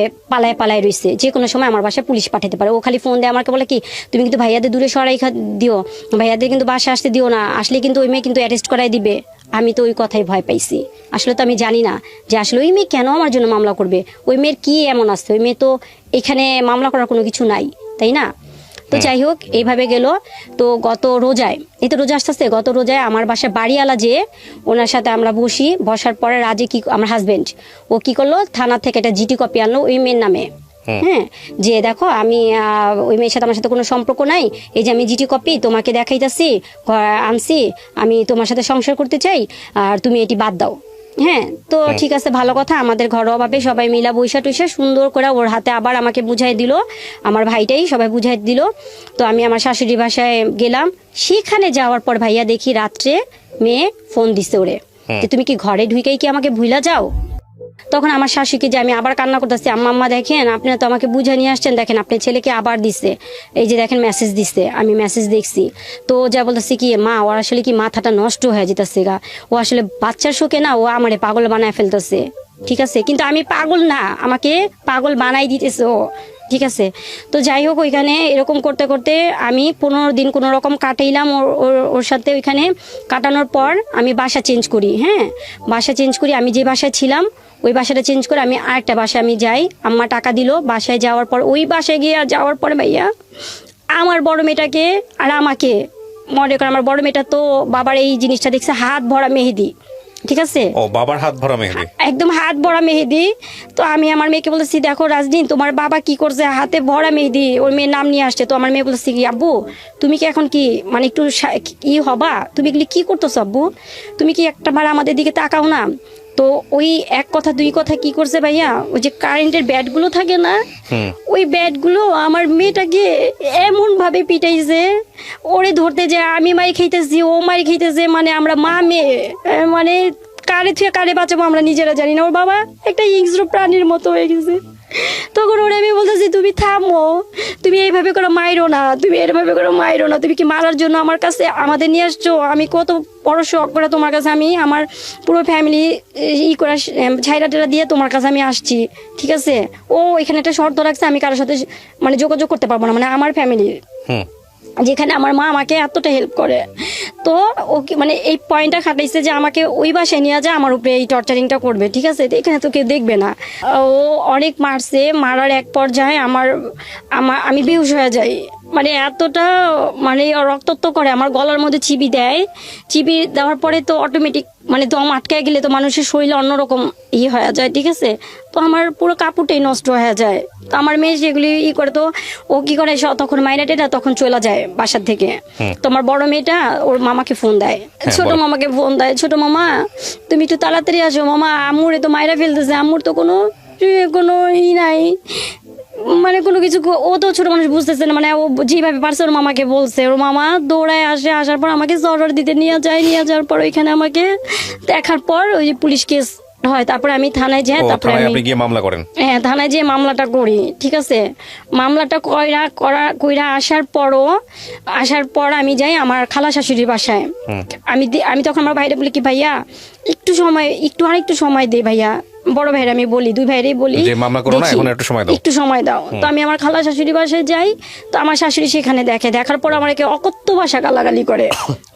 পালায় রইছে, যে কোনো সময় আমার বাসায় পুলিশ পাঠাতে পারে। ও খালি ফোন দেয় আমাকে, বলে কি তুমি কিন্তু ভাইয়াদের দূরে সরাই দিও, ভাইয়াদের কিন্তু বাসায় আসতে দিও না, আসলে কিন্তু ওই মেয়ে কিন্তু অ্যারেস্ট করাই দিবে। আমি তো ওই কথাই ভয় পাইছি। আসলে তো আমি জানি না যে আসলে ওই মেয়ে কেন আমার জন্য মামলা করবে, ওই মেয়ের কি এমন আছে, ওই মেয়ে তো এখানে মামলা করার কোনো কিছু নাই, তাই না। তো যাই হোক এইভাবে গেল। তো গত রোজায়, এই তো রোজা আসতেছে, গত রোজায় আমার বাসায় বাড়িওয়ালা যে ওনার সাথে আমরা বসার পরে রাজে কি আমার হাজবেন্ড ও কি করলো, থানা থেকে একটা জিটি কপি আনলো ওই মেয়ের নামে। হ্যাঁ, যে দেখো আমি ওই মেয়ের সাথে আমার সাথে কোনো সম্পর্ক নাই, এই যে আমি জিটি কপি তোমাকে দেখাইতেছি আনছি, আমি তোমার সাথে সংসার করতে চাই আর তুমি এটি বাদ দাও। হ্যাঁ, তো ঠিক আছে, ভালো কথা। আমাদের ঘরোয়াভাবে সবাই মিলা বৈশা টুইসা সুন্দর করে ওর হাতে আবার আমাকে বুঝাই দিল, আমার ভাইটাই সবাই বুঝাই দিল। তো আমি আমার শাশুড়ি বাসায় গেলাম। সেখানে যাওয়ার পর ভাইয়া দেখি রাত্রে মেয়ে ফোন দিছে ওরে যে তুমি কি ঘরে ঢুকেই কি আমাকে ভুলা যাও। তখন আমার শাশুড়িকে যে আমি আবার কান্না করতেছি, আম্মা দেখেন আপনি তো আমাকে বুঝে নিয়ে আসছেন, দেখেন আপনার ছেলেকে আবার দিচ্ছে, এই যে দেখেন মেসেজ দিচ্ছে, আমি মেসেজ দেখছি। তো যা বলতেছি কি মা ওর আসলে কি মাথাটা নষ্ট হয়ে যেতেছে গা, ও আসলে বাচ্চার শোকে না ও আমারে পাগল বানায় ফেলতেছে। ঠিক আছে, কিন্তু আমি পাগল না, আমাকে পাগল বানাই দিতেছে ও। ঠিক আছে, তো যাই হোক ওইখানে এরকম করতে করতে আমি 15 দিন কোনো রকম কাটাইলাম ওর সাথে। ওইখানে কাটানোর পর আমি বাসা চেঞ্জ করি। হ্যাঁ, বাসা চেঞ্জ করি, আমি যে বাসায় ছিলাম ওই বাসাটা চেঞ্জ করে আমি আরেকটা বাসায় আমি যাই। আম্মা টাকা দিল, বাসায় যাওয়ার পর ওই বাসায় গিয়ে যাওয়ার পরে ভাইয়া আমার বড় মেয়েটাকে আর আমাকে, মনে করেন আমার বড় মেয়েটা তো বাবার এই জিনিসটা দেখছে হাত ভরা মেহেদি। ঠিক আছে, ও বাবার হাত ভরা মেহেদি, একদম হাত ভরা মেহেদি। তো আমি আমার মেয়েকে বলতেছি দেখো রাজদিন তোমার বাবা কি করছে, হাতে ভরা মেহেদি, ওর মেয়ের নাম নিয়ে আসছে। তো আমার মেয়ে বলতেছি কি আব্বু তুমি কি এখন কি মানে একটু ই হবা, তুমি এগুলি কি করতেছো আব্বু, তুমি কি একটা বার আমাদের দিকে তাকাও না। তো ওই এক কথা দুই কথা কি করছে ভাইয়া, ওই যে কারেন্টের ব্যাটগুলো থাকে না, ওই ব্যাটগুলো আমার মেয়েটাকে এমন ভাবে পিটাইছে, ওরে ধরতে যে আমি মাই খাইতেছি ও মাই খাইতেছে, মানে আমরা মা মেয়ে মানে কারে থেকে কারে বাঁচাবো আমরা নিজেরা জানি না। ওর বাবা একটা হিংস্র প্রাণীর মতো হয়ে গেছে। তখন ওরা আমি বলতেছি তুমি থামো, তুমি এইভাবে করে মাইরো না, তুমি এইভাবে করে মাইরো না, তুমি কি মারার জন্য আমার কাছে আমাদের নিয়ে আসছো, আমি কত বড় শখ করে তোমার কাছে আমি আমার পুরো ফ্যামিলি করে ছাইরা টেরা দিয়ে তোমার কাছে আমি আসছি। ঠিক আছে, ও এখানে একটা শর্ত রাখছে আমি কারোর সাথে মানে যোগাযোগ করতে পারবো না, মানে আমার ফ্যামিলির, যেখানে আমার মা আমাকে এতটা হেল্প করে। তো ও মানে এই পয়েন্টটা খাটাইছে যে আমাকে ওই বাসায় নিয়ে যায় আমার উপরে এই টর্চারিংটা করবে। ঠিক আছে, এখানে তো কেউ দেখবে না। ও অনেক মারছে, মারার এক পর্যায়ে আমি বেহুশ হয়ে যাই, মানে এতটা মানে রক্তাক্ত করে, আমার গলার মধ্যে চিবি দেয়। চিবি দেওয়ার পরে তো অটোমেটিক মানে দম আটকায় গেলে তো মানুষের শরীরে অন্যরকম হয়ে যায়। ঠিক আছে, তো আমার পুরো কাপড়টাই নষ্ট হয়ে যায়। তো আমার মেয়ে সেগুলি করে, তো ও কি করে তখন মাইনাটেটা তখন চলে যায় বাসার থেকে। তো আমার বড় মেয়েটা ওর মামাকে ফোন দেয়, ছোট মামাকে ফোন দেয়, ছোট মামা তুমি একটু তাড়াতাড়ি আসো, মামা আম্মুরে তো মাইরা ফেলতেছে, আম্মুর তো কোনো নাই, মানে কোনো কিছু। ও তো ছোট মানুষ বুঝতেছে না, মানে ও যেভাবে পারছে ওর মামাকে বলছে, ওর মামা দৌড়ায় আসার পর আমাকে জরর দিতে নিয়ে যাওয়ার পর ওইখানে আমাকে দেখার পর ওই পুলিশ কেস হয়। তারপরে আমি থানায় যাই, তারপরে আমি গিয়ে মামলা করেন। হ্যাঁ, থানায় যেয়ে মামলাটা করি। ঠিক আছে, মামলাটা কইরা আসার পর আমি যাই আমার খালা শাশুড়ির বাসায়। আমি তখন আমার ভাইরা বলি কি ভাইয়া আরেকটু সময় দে ভাইয়া, বড় ভাইরা আমি বলি, দুই ভাইরাই বলি একটু সময় দাও। তো আমি আমার খালা শাশুড়ি বাসায় যাই। তো আমার শাশুড়ি সেখানে দেখার পর আমাকে অকথ্য ভাষা গালাগালি করে।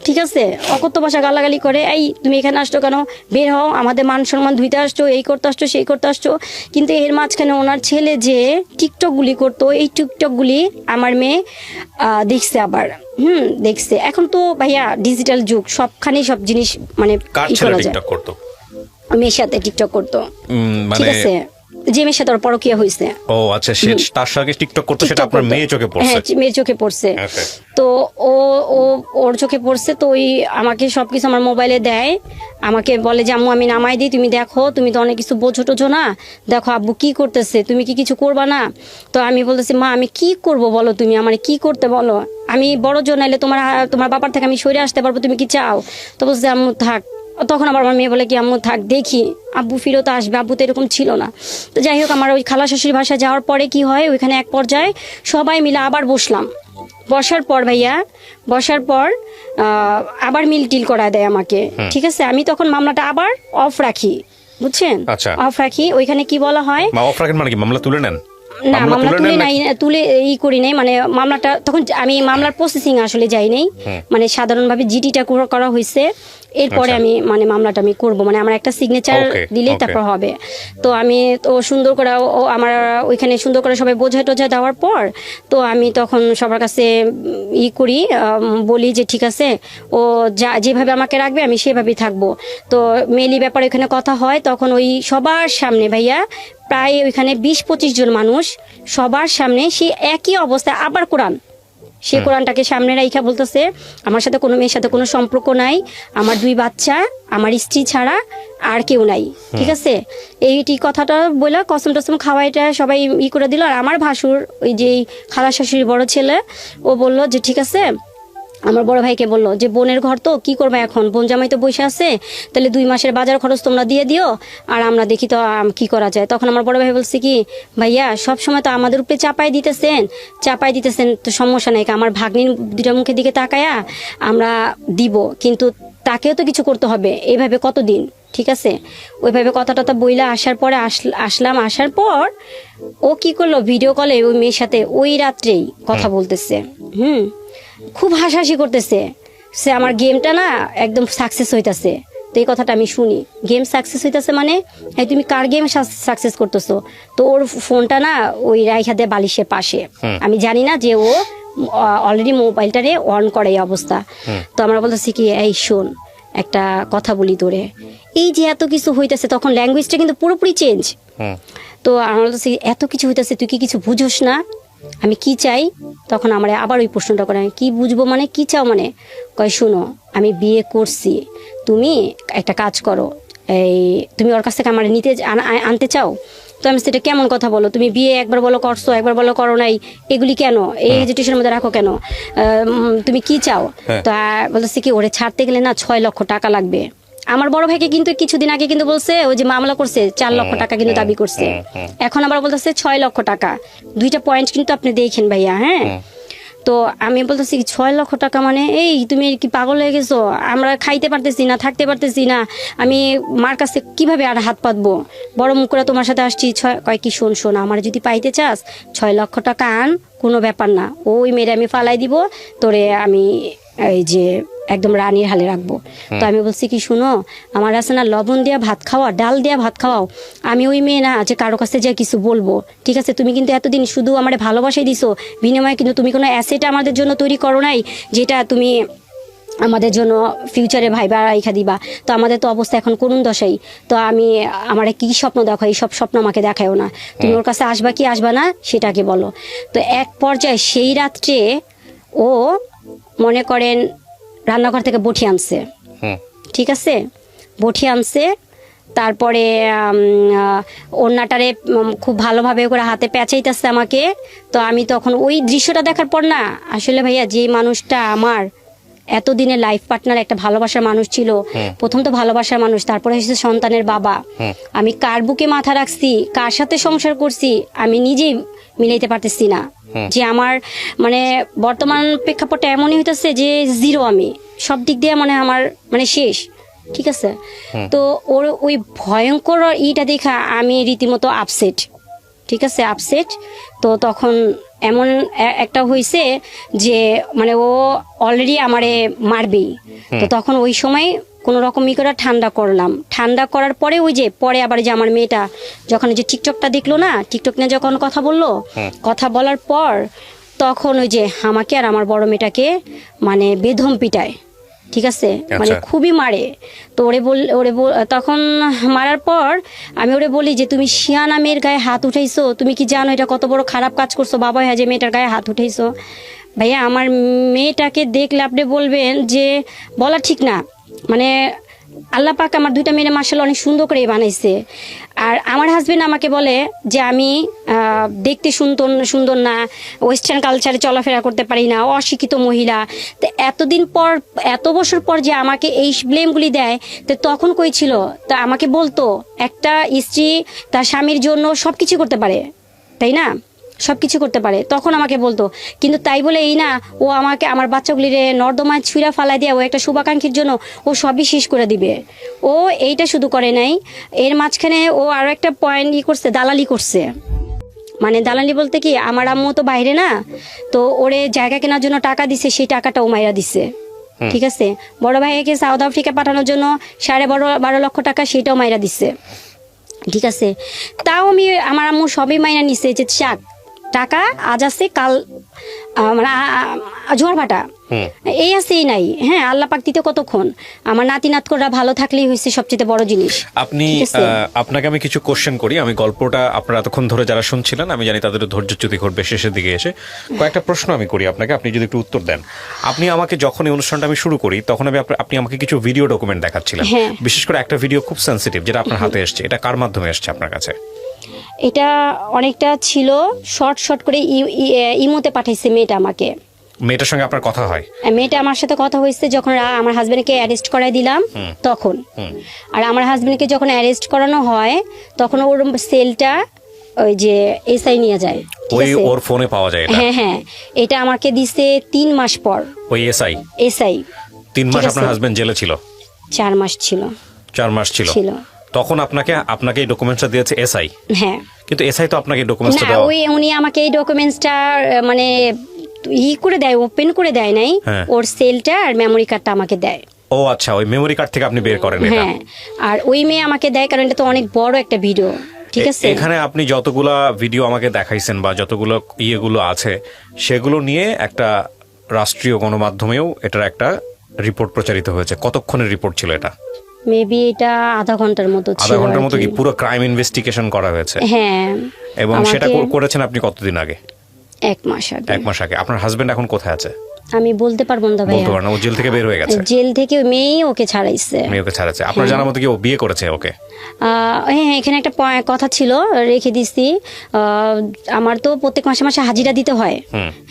ঠিক আছে, অকথ্য ভাষা গালাগালি করে, এই তুমি এখানে আসছো কেন, বের হও, আমাদের মান সম্মান ধুইতে আসছো, এই করতে আসছো সেই করতে আসছো। কিন্তু এর মাঝখানে ওনার ছেলে যে টিকটক গুলি করতো, এই টিকটক গুলি আমার মেয়ে দেখছে আবার। দেখছে। এখন তো ভাইয়া ডিজিটাল যুগ, সবখানে সব জিনিস মানে মেয়ের সাথে টিকটক করতো। ঠিক আছে, যে মেয়ের সাথে ওর পরকীয়া হয়েছে। ও আচ্ছা, সে তার সঙ্গে টিকটক করতে, সেটা আপনার মেয়ে চোখে পড়ছে? হ্যাঁ, মেয়ের চোখে পড়ছে। তো ওর চোখে পড়ছে, তো ওই আমাকে সবকিছু আমার মোবাইলে দেয়, আমাকে বলে যে আম্মু আমি নামাই দিই, তুমি দেখো, তুমি তো অনেক কিছু বোঝো না, দেখো আব্বু কি করতেছে, তুমি কি কিছু করবা না? তো আমি বলতেছি মা আমি কি করব বলো, তুমি আমার কি করতে বলো, আমি বড় জন নাইলে তোমার বাবার থেকে আমি সরে আসতে পারবো, তুমি কি চাও? তো বলছে আম্মু থাক। তখন আবার আমার মেয়ে বলে কি আম্মু থাক, দেখি আব্বু ফিরত আসবে, আব্বু তো এরকম ছিল না। তো যাই হোক, আমার ওই খালা শাশুড়ির বাসায় যাওয়ার পরে কি হয়, ওইখানে এক পর্যায়ে সবাই মিলে আবার বসার পর ভাইয়া আবার মিল করা দেয় আমাকে। ঠিক আছে, আমি তখন মামলাটা আবার অফ রাখি, বুঝছেন, অফ রাখি। ওইখানে কি বলা হয়, মানে কি মামলা তুলে নেন? না, মামলা তুলে করি নাই, মানে মামলাটা তখন আমি মামলার প্রসেসিং আসলে যাই নাই, মানে সাধারণভাবে জিডিটা করা হয়েছে। এরপরে আমি মানে মামলাটা আমি করব, মানে আমার একটা সিগনেচার দিলেই তারপর হবে। তো আমি তো সুন্দর করে ও আমার ওইখানে সুন্দর করে সবাই বোঝায় টোঝায় দেওয়ার পর তো আমি তখন সবার কাছে করি, বলি যে ঠিক আছে ও যেভাবে আমাকে রাখবে আমি সেভাবেই থাকবো। তো মেলি ব্যাপারে ওইখানে কথা হয়, তখন ওই সবার সামনে ভাইয়া প্রায় ওইখানে 20-25 জন মানুষ সবার সামনে সেই একই অবস্থায় আবার সে কোরআনটাকে সামনে রাইখা বলতেছে আমার সাথে কোনো মেয়ের সাথে কোনো সম্পর্ক নাই, আমার 2 বাচ্চা আমার স্ত্রী ছাড়া আর কেউ নাই, ঠিক আছে। এইটি কথাটা বলে কসম টসম খাওয়াইটা সবাই করে দিল। আর আমার ভাসুর ওই যে খালা শাশুড়ি বড় ছেলে ও বলল যে ঠিক আছে, আমার বড় ভাইকে বললো যে বোনের ঘর তো কি করবে এখন, বোন জামাই তো বসে আছে, তাহলে 2 মাসের বাজার খরচ তোমরা দিয়ে দিও আর আমরা দেখি তো কি করা যায়। তখন আমার বড় ভাই বলছে কি ভাইয়া সব সময় তো আমাদের উপরে চাপাই দিতেছেন তো সমস্যা নাই, আমার ভাগ্নির 2টা মুখের দিকে তাকায়া আমরা দিব, কিন্তু তাকেও তো কিছু করতে হবে, এইভাবে কতদিন, ঠিক আছে। ওইভাবে কথা বইলা আসার পরে আসার পর ও কি করলো, ভিডিও কলে ওই মেয়ের সাথে ওই রাত্রেই কথা বলতেছে, খুব হাসাহাসি করতেছে, সে আমার গেমটা না একদম সাকসেস হইতাছে। তো এই কথাটা আমি শুনি, গেম সাকসেস হইতাছে মানে তুমি কার গেম সাকসেস করতেছো? তো ওর ফোনটা না ওই রাইখা দিয়ে বালিশের পাশে, আমি জানি না যে ও অলরেডি মোবাইলটারে অন করে এই অবস্থা। তো আমরা বলতেছি কি এই শোন একটা কথা বলি তোরে, এই যে এত কিছু হইতেছে, তখন ল্যাঙ্গুয়েজটা কিন্তু পুরোপুরি চেঞ্জ। তো আমরা বলতেছি এত কিছু হইতেছে তুই কি কিছু বুঝোস না আমি কি চাই? তখন আমার আবার ওই প্রশ্নটা করে, আমি কি বুঝবো মানে কি চাও মানে? কয় শুনো আমি বিয়ে করছি, তুমি একটা কাজ করো, তুমি ওর কাছ থেকে আমার আনতে চাও? তো আমি সেটা কেমন কথা বলো, তুমি বিয়ে একবার বলো করছো একবার বলো করো নাই, এগুলি কেন এই হেজিটেশনের মধ্যে রাখো কেন, তুমি কি চাও? তো বলতেছি কি ওরে ছাড়তে গেলে না 6 লক্ষ টাকা লাগবে। আমার বড় ভাইকে কিন্তু কিছুদিন আগে কিন্তু বলছে ওই যে মামলা করছে 4 লক্ষ টাকা কিন্তু দাবি করছে, এখন আবার বলতেছে 6 লক্ষ টাকা। 2টা পয়েন্ট কিন্তু আপনি দেখেন ভাইয়া। হ্যাঁ, তো আমি বলতেছি 6 লক্ষ টাকা মানে এই তুমি কি পাগল হয়ে গেছো? আমরা খাইতে পারতেছি না, থাকতে পারতেছি না, আমি মার কাছে কিভাবে আর হাত পাতবো? বড় মুখ করে তোমার সাথে আসছি। কয় কি শোন আমার যদি পাইতে চাস 6 লক্ষ টাকা আন, কোনো ব্যাপার না, ওই মেরে আমি ফালাই দিব, তোরে আমি এই যে একদম রানীর হালে রাখবো। তো আমি বলছি কি শুনো আমার আছে না লবণ দিয়া ভাত খাওয়া, ডাল দিয়া ভাত খাওয়াও, আমি ওই মেয়ে না যে কারো কাছে যে কিছু বলবো, ঠিক আছে। তুমি কিন্তু এতদিন শুধু আমার ভালোবাসাই দিছো, বিনিময়ে কিন্তু তুমি কোনো অ্যাসেট আমাদের জন্য তৈরি করো নাই যেটা তুমি আমাদের জন্য ফিউচারে ভাইবা রাইখা দিবা। তো আমাদের তো অবস্থা এখন করুণ দশাই। তো আমি আমার কি স্বপ্ন দেখো, এই সব স্বপ্ন আমাকে দেখায়ও না, তুমি ওর কাছে আসবা কি আসবা না সেটাকে বলো। তো এক পর্যায়ে সেই রাত্রে ও মনে করেন রান্নাঘর থেকে বটি আনছে, ঠিক আছে, বটি আনছে, তারপরে ওড়নাটারে খুব ভালোভাবে করে হাতে পেঁচাইতেছে আমাকে। তো আমি তখন ওই দৃশ্যটা দেখার পর না আসলে ভাইয়া যে মানুষটা আমার এতদিনের লাইফ পার্টনার, একটা ভালোবাসার মানুষ ছিল, প্রথম তো ভালোবাসার মানুষ, তারপরে এসেছে সন্তানের বাবা, আমি কার বুকে মাথা রাখছি, কার সাথে সংসার করছি আমি নিজেই মিলাইতে পারতেছি না। যে আমার মানে বর্তমান প্রেক্ষাপটটা এমনই হইতেছে যে জিরো, আমি সব দিক দিয়ে মানে আমার মানে শেষ, ঠিক আছে। তো ওর ওই ভয়ঙ্কর ইটা দেখা আমি রীতিমতো আপসেট, ঠিক আছে, আপসেট। তো তখন এমন একটা হয়েছে যে মানে ও অলরেডি আমারে মারবেই। তো তখন ওই সময় কোনো রকম করে ঠান্ডা করলাম, ঠান্ডা করার পরে ওই যে পরে আবার যে আমার মেয়েটা যখন যে টিকটকটা দেখলো না, টিকটক নিয়ে যখন কথা বললো, কথা বলার পর তখন ওই যে আমাকে আর আমার বড় মেয়েটাকে মানে বেধম পিটায়, ঠিক আছে, মানে খুবই মারে। তো তখন মারার পর আমি ওরে বলি যে তুমি শিয়ানা মেয়ের গায়ে হাত উঠাইছো, তুমি কি জানো এটা কত বড় খারাপ কাজ করছো? বাবা হ্যাঁ, যে মেয়েটার গায়ে হাত উঠাইছো। ভাইয়া আমার মেয়েটাকে দেখলে আপনি বলবেন যে বলা ঠিক না, মানে আল্লাহ পাক আমার 2টা মেয়ে মাশাআল্লাহ অনেক সুন্দর করে বানাইছে। আর আমার হাজবেন্ড আমাকে বলে যে আমি দেখতে সুন্দর না, ওয়েস্টার্ন কালচারে চলাফেরা করতে পারি না, অশিক্ষিত মহিলা। তো এতদিন পর, এত বছর পর যে আমাকে এই ব্লেমগুলি দেয়, তো তখন কই ছিল? তা আমাকে বলতো একটা স্ত্রী তার স্বামীর জন্য সব কিছু করতে পারে, তাই না, সব কিছু করতে পারে, তখন আমাকে বলতো। কিন্তু তাই বলে এই না ও আমাকে আমার বাচ্চাগুলিরে নর্দমায় ছুঁড়া ফালাই দিয়ে ও একটা শুভাকাঙ্ক্ষীর জন্য ও সবই শেষ করে দিবে। ও এইটা শুধু করে নাই, এর মাঝখানে ও আরও একটা পয়েন্ট করছে, দালালি করছে। মানে দালালি বলতে কি, আমার আম্মু তো বাইরে না, তো ওরে জায়গা কেনার জন্য টাকা দিছে, সেই টাকাটা ও মাইরা দিছে, ঠিক আছে, বড় ভাইকে সাউথ আফ্রিকা পাঠানোর জন্য 12.5 লক্ষ টাকা সেটাও মাইরা দিচ্ছে, ঠিক আছে। তাও আমার আম্মু সবই মাইনা নিচ্ছে যে চাক টাকা আজ আছে কাল মানে ঝড় ভাটা এই আছে এই নাই। হ্যাঁ, আল্লাহ পাক দিতে কতক্ষণ, আমার নাতি নাতকরা ভালো থাকলেই হয়েছে সবচেয়ে বড় জিনিস। আপনি আপনাকে আমি কিছু কোশ্চেন করি, আমি গল্পটা আপনারা এতক্ষণ ধরে যারা শুনছিলেন আমি জানি তাদের ধৈর্যচ্যুতি ঘটবে শেষের দিকে এসে। কয়েকটা প্রশ্ন আমি করি আপনাকে, আপনি যদি একটু উত্তর দেন। আপনি আমাকে যখন এই অনুষ্ঠানটা আমি শুরু করি তখন আপনি আমাকে কিছু ভিডিও ডকুমেন্ট দেখাচ্ছিলেন, বিশেষ করে একটা ভিডিও খুব সেন্সিটিভ যেটা আপনার হাতে এসছে, এটা কার মাধ্যমে এসছে আপনার কাছে? এটা অনেকটা ছিল শর্ট করে ইমোতে পাঠাইছে মেয়েটা আমাকে। মেয়েটার সঙ্গে আপনার কথা হয়? মেয়েটা আমার সাথে কথা হয়েছে যখন আমার হাজবেন্ডকে অ্যারেস্ট করাই দিলাম তখন। আর আমার হাজবেন্ডকে যখন অ্যারেস্ট করানো হয় তখন ওর সেলটা ওই যে এসআই নিয়ে যায়, ওর ফোনে পাওয়া যায়। হ্যাঁ হ্যাঁ, এটা আমাকে দিছে 3 মাস পর। ওই এসআই 3 মাস আপনার হাজবেন্ড জেলে ছিল? 4 মাস ছিল। 4 মাস ছিল তখন আপনাকে এই ডকুমেন্টসটা দিয়েছে এসআই? হ্যাঁ, কিন্তু এসআই তো আপনাকে এই ডকুমেন্টসটা দাও। উনি আমাকে এই ডকুমেন্টসটা মানে করে দেয়, ওপেন করে দেয় নাই, ওর সেলটা আর মেমোরি কার্ডটা আমাকে দেয়। ও আচ্ছা, ওই মেমোরি কার্ড থেকে আপনি বের করেন এটা? হ্যাঁ, আর ওই মেয়ে আমাকে দেয় কারণ এটা তো অনেক বড় একটা ভিডিও, ঠিক আছে। এখানে আপনি যতগুলা ভিডিও আমাকে দেখাইছেন বা যতগুলো ইয়েগুলো আছে সেগুলো নিয়ে একটা রাষ্ট্রীয় গণমাধ্যমেও এটার একটা রিপোর্ট প্রচারিত হয়েছে। কতক্ষণের রিপোর্ট ছিল এটা? মেবি এটা আধা ঘন্টার মতো ছিল। আধা ঘন্টার মতো কি পুরো ক্রাইম ইনভেস্টিগেশন করা হয়েছে? হ্যাঁ। এবং সেটা করেছেন আপনি কতদিন আগে? 1 মাস আগে। 1 মাস আগে। আপনার হাজবেন্ড এখন কোথায় আছে? আমি বলতে পারবো না ভাই। বলতে পারবেন না, ও জেল থেকে বের হয়ে গেছে? জেল থেকে মেয়ে ওকে ছাড়াইছে। মেয়ে ওকে ছাড়াচ্ছে। আপনার জানার মতো কি ও বিয়ে করেছে ওকে? হ্যাঁ, এখানে একটা কথা ছিল রেখে দিছি। আমার তো প্রত্যেক মাসে মাসে হাজিরা দিতে হয়।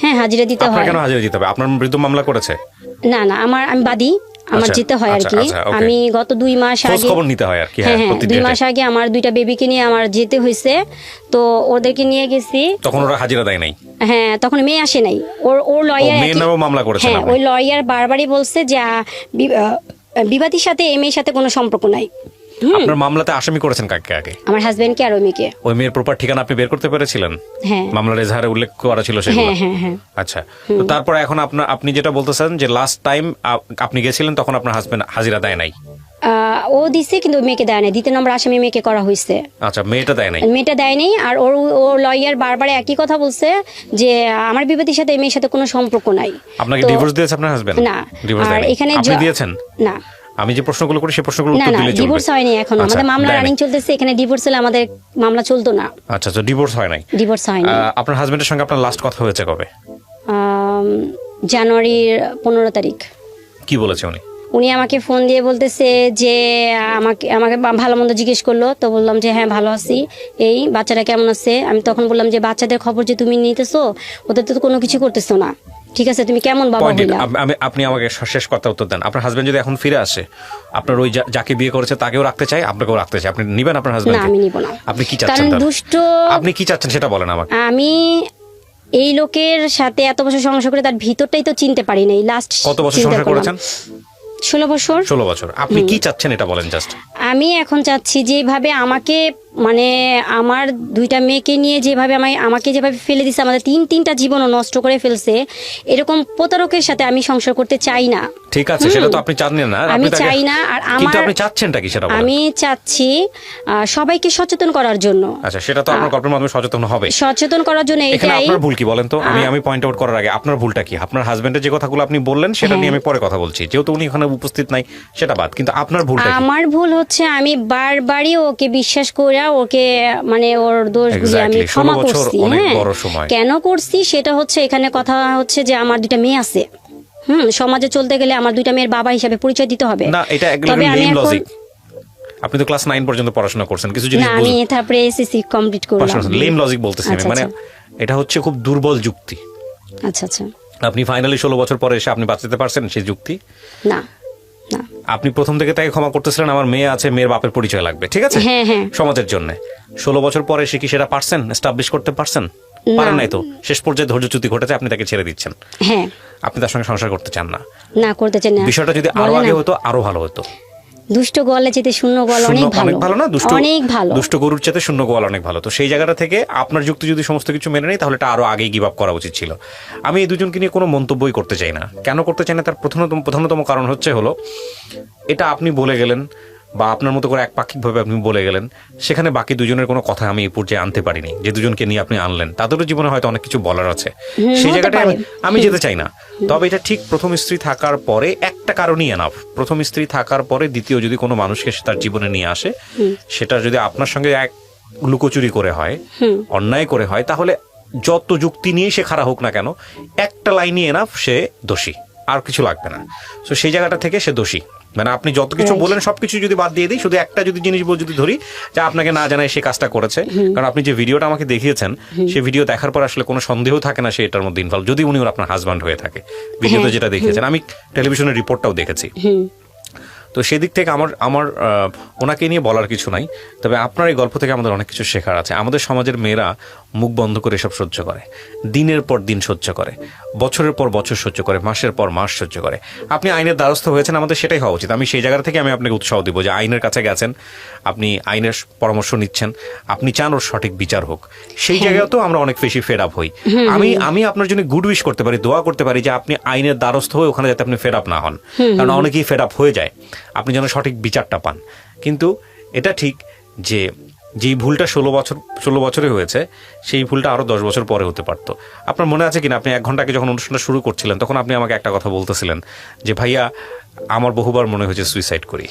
হ্যাঁ, হাজিরা দিতে হয়। আপনার কেন হাজিরা দিতে হবে? আপনার বিরুদ্ধে মামলা করেছে? না না, আমি বাদী, আমার যেতে হয় আর কি। আমি গত 2 মাস আগে খবর নিতে হয় আর কি। হ্যাঁ, 2 মাস আগে আমার 2টা বেবিকে নিয়ে আমার যেতে হয়েছে, তো ওদেরকে নিয়ে গেছি। তখন ওরা হাজিরা দেয় নাই? হ্যাঁ, তখন মেয়ে আসে নাই। ওর লয়ার মেয়ের নামে মামলা করেছে? হ্যাঁ, ওই লয়ার বারবারই বলছে যে বিবাদীর সাথে এই মেয়ের সাথে কোনো সম্পর্ক নাই। আপনার মামলাতে আসামি করেছেন কাকে আগে? আমার হাজবেন্ডকে আর ওই মেয়েকে। ওই মেয়ের প্রপার ঠিকানা আপনি বের করতে পেরেছিলেন? হ্যাঁ, মামলার এজাহারে উল্লেখ করা ছিল সেগুলো? হ্যাঁ। আচ্ছা, তো তারপরে এখন আপনি যেটা বলতেছেন যে লাস্ট টাইম আপনি গেছিলেন তখন আপনার হাজবেন্ড হাজিরা দেয় নাই? ও দিছে কিন্তু মেয়েকে দেয় নাই। 2 নম্বর আসামি মেয়েকে করা হয়েছে। আচ্ছা, মেয়েটা দেয় নাই? মেয়েটা দেয় নাই। আর ওর লয়ার বারবার একই কথা বলছে যে আমার বিবাদীর সাথে এই মেয়ের সাথে কোনো সম্পর্ক নাই। আপনাকে ডিভোর্স দিয়েছে আপনার হাজবেন্ড? না। ডিভোর্স দেয় নাই? এখানে আপনি দিয়েছেন? না। আমি যে প্রশ্নগুলো করি সেই প্রশ্নগুলো উত্তর দিলে চলবে? ডিভোর্স হয়নি এখন। আমাদের মামলা রানিং চলতেছে। এখানে ডিভোর্স হলে আমাদের মামলা চলতো না। আচ্ছা, তো ডিভোর্স হয় নাই? ডিভোর্স হয়নি। আপনার হাজবেন্ডের সঙ্গে আপনার লাস্ট কথা হয়েছে কবে? জানুয়ারির 15 তারিখ। কি বলেছে উনি? উনি আমাকে ফোন দিয়ে বলতেছে যে আমাকে ভালো মন্দ জিজ্ঞেস করলো, তো বললাম যে হ্যাঁ ভালো আছি, এই বাচ্চারা কেমন আছে। আমি তখন বললাম যে বাচ্চাদের খবর যে তুমি নিতেছো, ওদের তো কোনো কিছু করতেছো না, ঠিক আছে, তুমি কেমন বাবা হইলা। আপনি আমাকে শেষ কথা উত্তর দেন। আপনার হাজবেন্ড যদি এখন ফিরে আসে, আপনার ওই যাকে বিয়ে করেছে তাকেও রাখতে চাই, আপনাকেও রাখতে চাই, আপনি নিবেন আপনার হাজবেন্ড? না, আমি নিব না। আপনি কি চাচ্ছেন? দুষ্ট। আপনি কি চাচ্ছেন সেটা বলেন আমাকে। আমি এই লোকের সাথে এত বছর সংসার করে তার ভিতরটাই তো চিনতে পারি নাই। লাস্ট কত বছর সংসার করেছেন? 16 বছর। 16 বছর। আপনি কি চাচ্ছেন এটা বলেন জাস্ট। আমি এখন চাচ্ছি যেভাবে আমাকে মানে আমার 2টা মেয়েকে নিয়ে যেভাবে আমাকে যেভাবে ফেলে দিছে, আমাদের 3টা জীবনও নষ্ট করে ফেলছে, এরকম প্রতারকের সাথে আমি সংসার করতে চাই না। ঠিক আছে, সেটা তো আপনি চান না। আমি চাই না। আর কিন্তু আপনি চাচ্ছেনটা কি সেটা বলেন। আমি চাচ্ছি সবাইকে সচেতন করার জন্য। আচ্ছা, সেটা তো আপনার গল্পের মাধ্যমে সচেতন হবে। সচেতন করার জন্য এখানে এটাই। আপনার ভুল কি বলেন তো? আমি পয়েন্ট আউট করার আগে আপনার ভুলটা কি? আপনার হাজবেন্ডের যে কথাগুলো আপনি বললেন সেটা নিয়ে আমি পরে কথা বলছি, যেহেতু উনি এখানে উপস্থিত নাই সেটা বাদ। কিন্তু আপনার ভুলটা কি? আমার ভুল হচ্ছে আমি বারবারই ওকে বিশ্বাস করে ওকে মানে ওর দোষগুলি আমি ক্ষমা করছি। হ্যাঁ, কেন করছি সেটা হচ্ছে এখানে কথা হচ্ছে যে আমার 2টা মেয়ে আছে। সমাজে চলতে গেলে আমার 2টা মেয়ের বাবা হিসেবে পরিচয় দিতে হবে। না, এটা একদম লেম লজিক। আপনি তো ক্লাস 9 পর্যন্ত পড়াশোনা করছেন, কিছু জিনিস আমি তারপরে এসএসসি কমপ্লিট করলাম। লেম লজিক বলতেছি আমি, মানে এটা হচ্ছে খুব দুর্বল যুক্তি। আচ্ছা আচ্ছা। আপনি ফাইনালি 16 বছর পরে এসে আপনি বাঁচাতে পারছেন সেই যুক্তি? না। আপনি প্রথম থেকে তাকে ক্ষমা করতেছিলেন আমার মেয়ে আছে, মেয়ের বাপের পরিচয় লাগবে, ঠিক আছে, সমাজের জন্য। 16 বছর পরে সে কি সেটা পারছেন এস্টাবলিশ করতে পারছেন? পারেন নাই তো। শেষ পর্যায়ে ধৈর্যচ্যুতি ঘটেছে, আপনি তাকে ছেড়ে দিচ্ছেন। হ্যাঁ, আপনি তার সঙ্গে সংসার করতে চান না। না, করতে চান না। বিষয়টা যদি আরো আগে হতো আরো ভালো হতো। দুষ্ট গোয়ালের চেয়ে শূন্য গোয়াল অনেক ভালো না? অনেক ভালো, দুষ্ট গরুর চেয়ে শূন্য গোয়াল অনেক ভালো। তো সেই জায়গাটা থেকে আপনার যুক্তি যদি সমস্ত কিছু মেনে নেই, তাহলে এটা আরো আগেই গিভ আপ করা উচিত ছিল। আমি এই দুজনকে নিয়ে কোনো মন্তব্যই করতে চাই না। কেন করতে চাই না, তার প্রধানতম কারণ হলো এটা আপনি বলে গেলেন বা আপনার মতো করে একপাক্ষিকভাবে আপনি বলে গেলেন, সেখানে বাকি দুজনের কোনো কথা আমি এই পর্যায়ে আনতে পারিনি। যে দুজনকে নিয়ে আপনি আনলেন, তাদেরও জীবনে হয়তো অনেক কিছু বলার আছে, সেই জায়গাটায় আমি যেতে চাই না। তবে এটা ঠিক প্রথম স্ত্রী থাকার পরে একটা কারণই এনাফ। প্রথম স্ত্রী থাকার পরে দ্বিতীয় যদি কোনো মানুষকে তার জীবনে নিয়ে আসে, সেটা যদি আপনার সঙ্গে এক লুকোচুরি করে হয়, অন্যায় করে হয়, তাহলে যত যুক্তি নিয়ে সে খারাপ হোক না কেন, একটা লাইনই এনাফ, সে দোষী, আর কিছু লাগবে না। তো সেই জায়গাটা থেকে সে দোষী। মানে আপনি যত কিছু বলেন সবকিছু যদি বাদ দিয়ে দিই, শুধু একটা যদি জিনিস যদি ধরি যে আপনাকে না জানায় সে কাজটা করেছে, কারণ আপনি যে ভিডিওটা আমাকে দেখিয়েছেন, সেই ভিডিও দেখার পর আসলে কোনো সন্দেহ থাকে না সে এটার মধ্যে ইনভলভ, যদি উনি আপনার হাজব্যান্ড হয়ে থাকে। ভিডিওতে যেটা দেখিয়েছেন, আমি টেলিভিশনের রিপোর্টটাও দেখেছি। তো সেদিক থেকে আমার ওনাকে নিয়ে বলার কিছু নাই। তবে আপনার এই গল্প থেকে আমাদের অনেক কিছু শেখার আছে। আমাদের সমাজের মেয়েরা মুখ বন্ধ করে এসব সহ্য করে, দিনের পর দিন সহ্য করে, বছরের পর বছর সহ্য করে, মাসের পর মাস সহ্য করে। আপনি আইনের দ্বারস্থ হয়েছেন, আমাদের সেটাই হওয়া উচিত। আমি সেই জায়গা থেকে আমি আপনাকে উৎসাহ দিব যে আইনের কাছে গেছেন, আপনি আইনের পরামর্শ নিচ্ছেন, আপনি চান ওর সঠিক বিচার হোক। সেই জায়গাতেও আমরা অনেক বেশি ফেড আপ হই। আমি আপনার জন্য গুড উইশ করতে পারি, দোয়া করতে পারি যে আপনি আইনের দ্বারস্থ হয়ে ওখানে যাতে আপনি ফেড আপ না হন, কারণ অনেকেই ফেড আপ হয়ে যায়, আপনি যেন সঠিক বিচারটা পান। কিন্তু এটা ঠিক যে যেই ভুলটা 16 বছরে হয়েছে, সেই ভুলটা আরো 10 বছর পরে হতে পারতো। আপনার মনে আছে কিনা, আপনি 1 ঘন্টা আগে যখন অনুষ্ঠানটা শুরু করছিলেন, তখন আপনি আমাকে একটা কথা বলতেছিলেন যে ভাইয়া আমার বহুবার মনে হয়েছে সুইসাইড করি।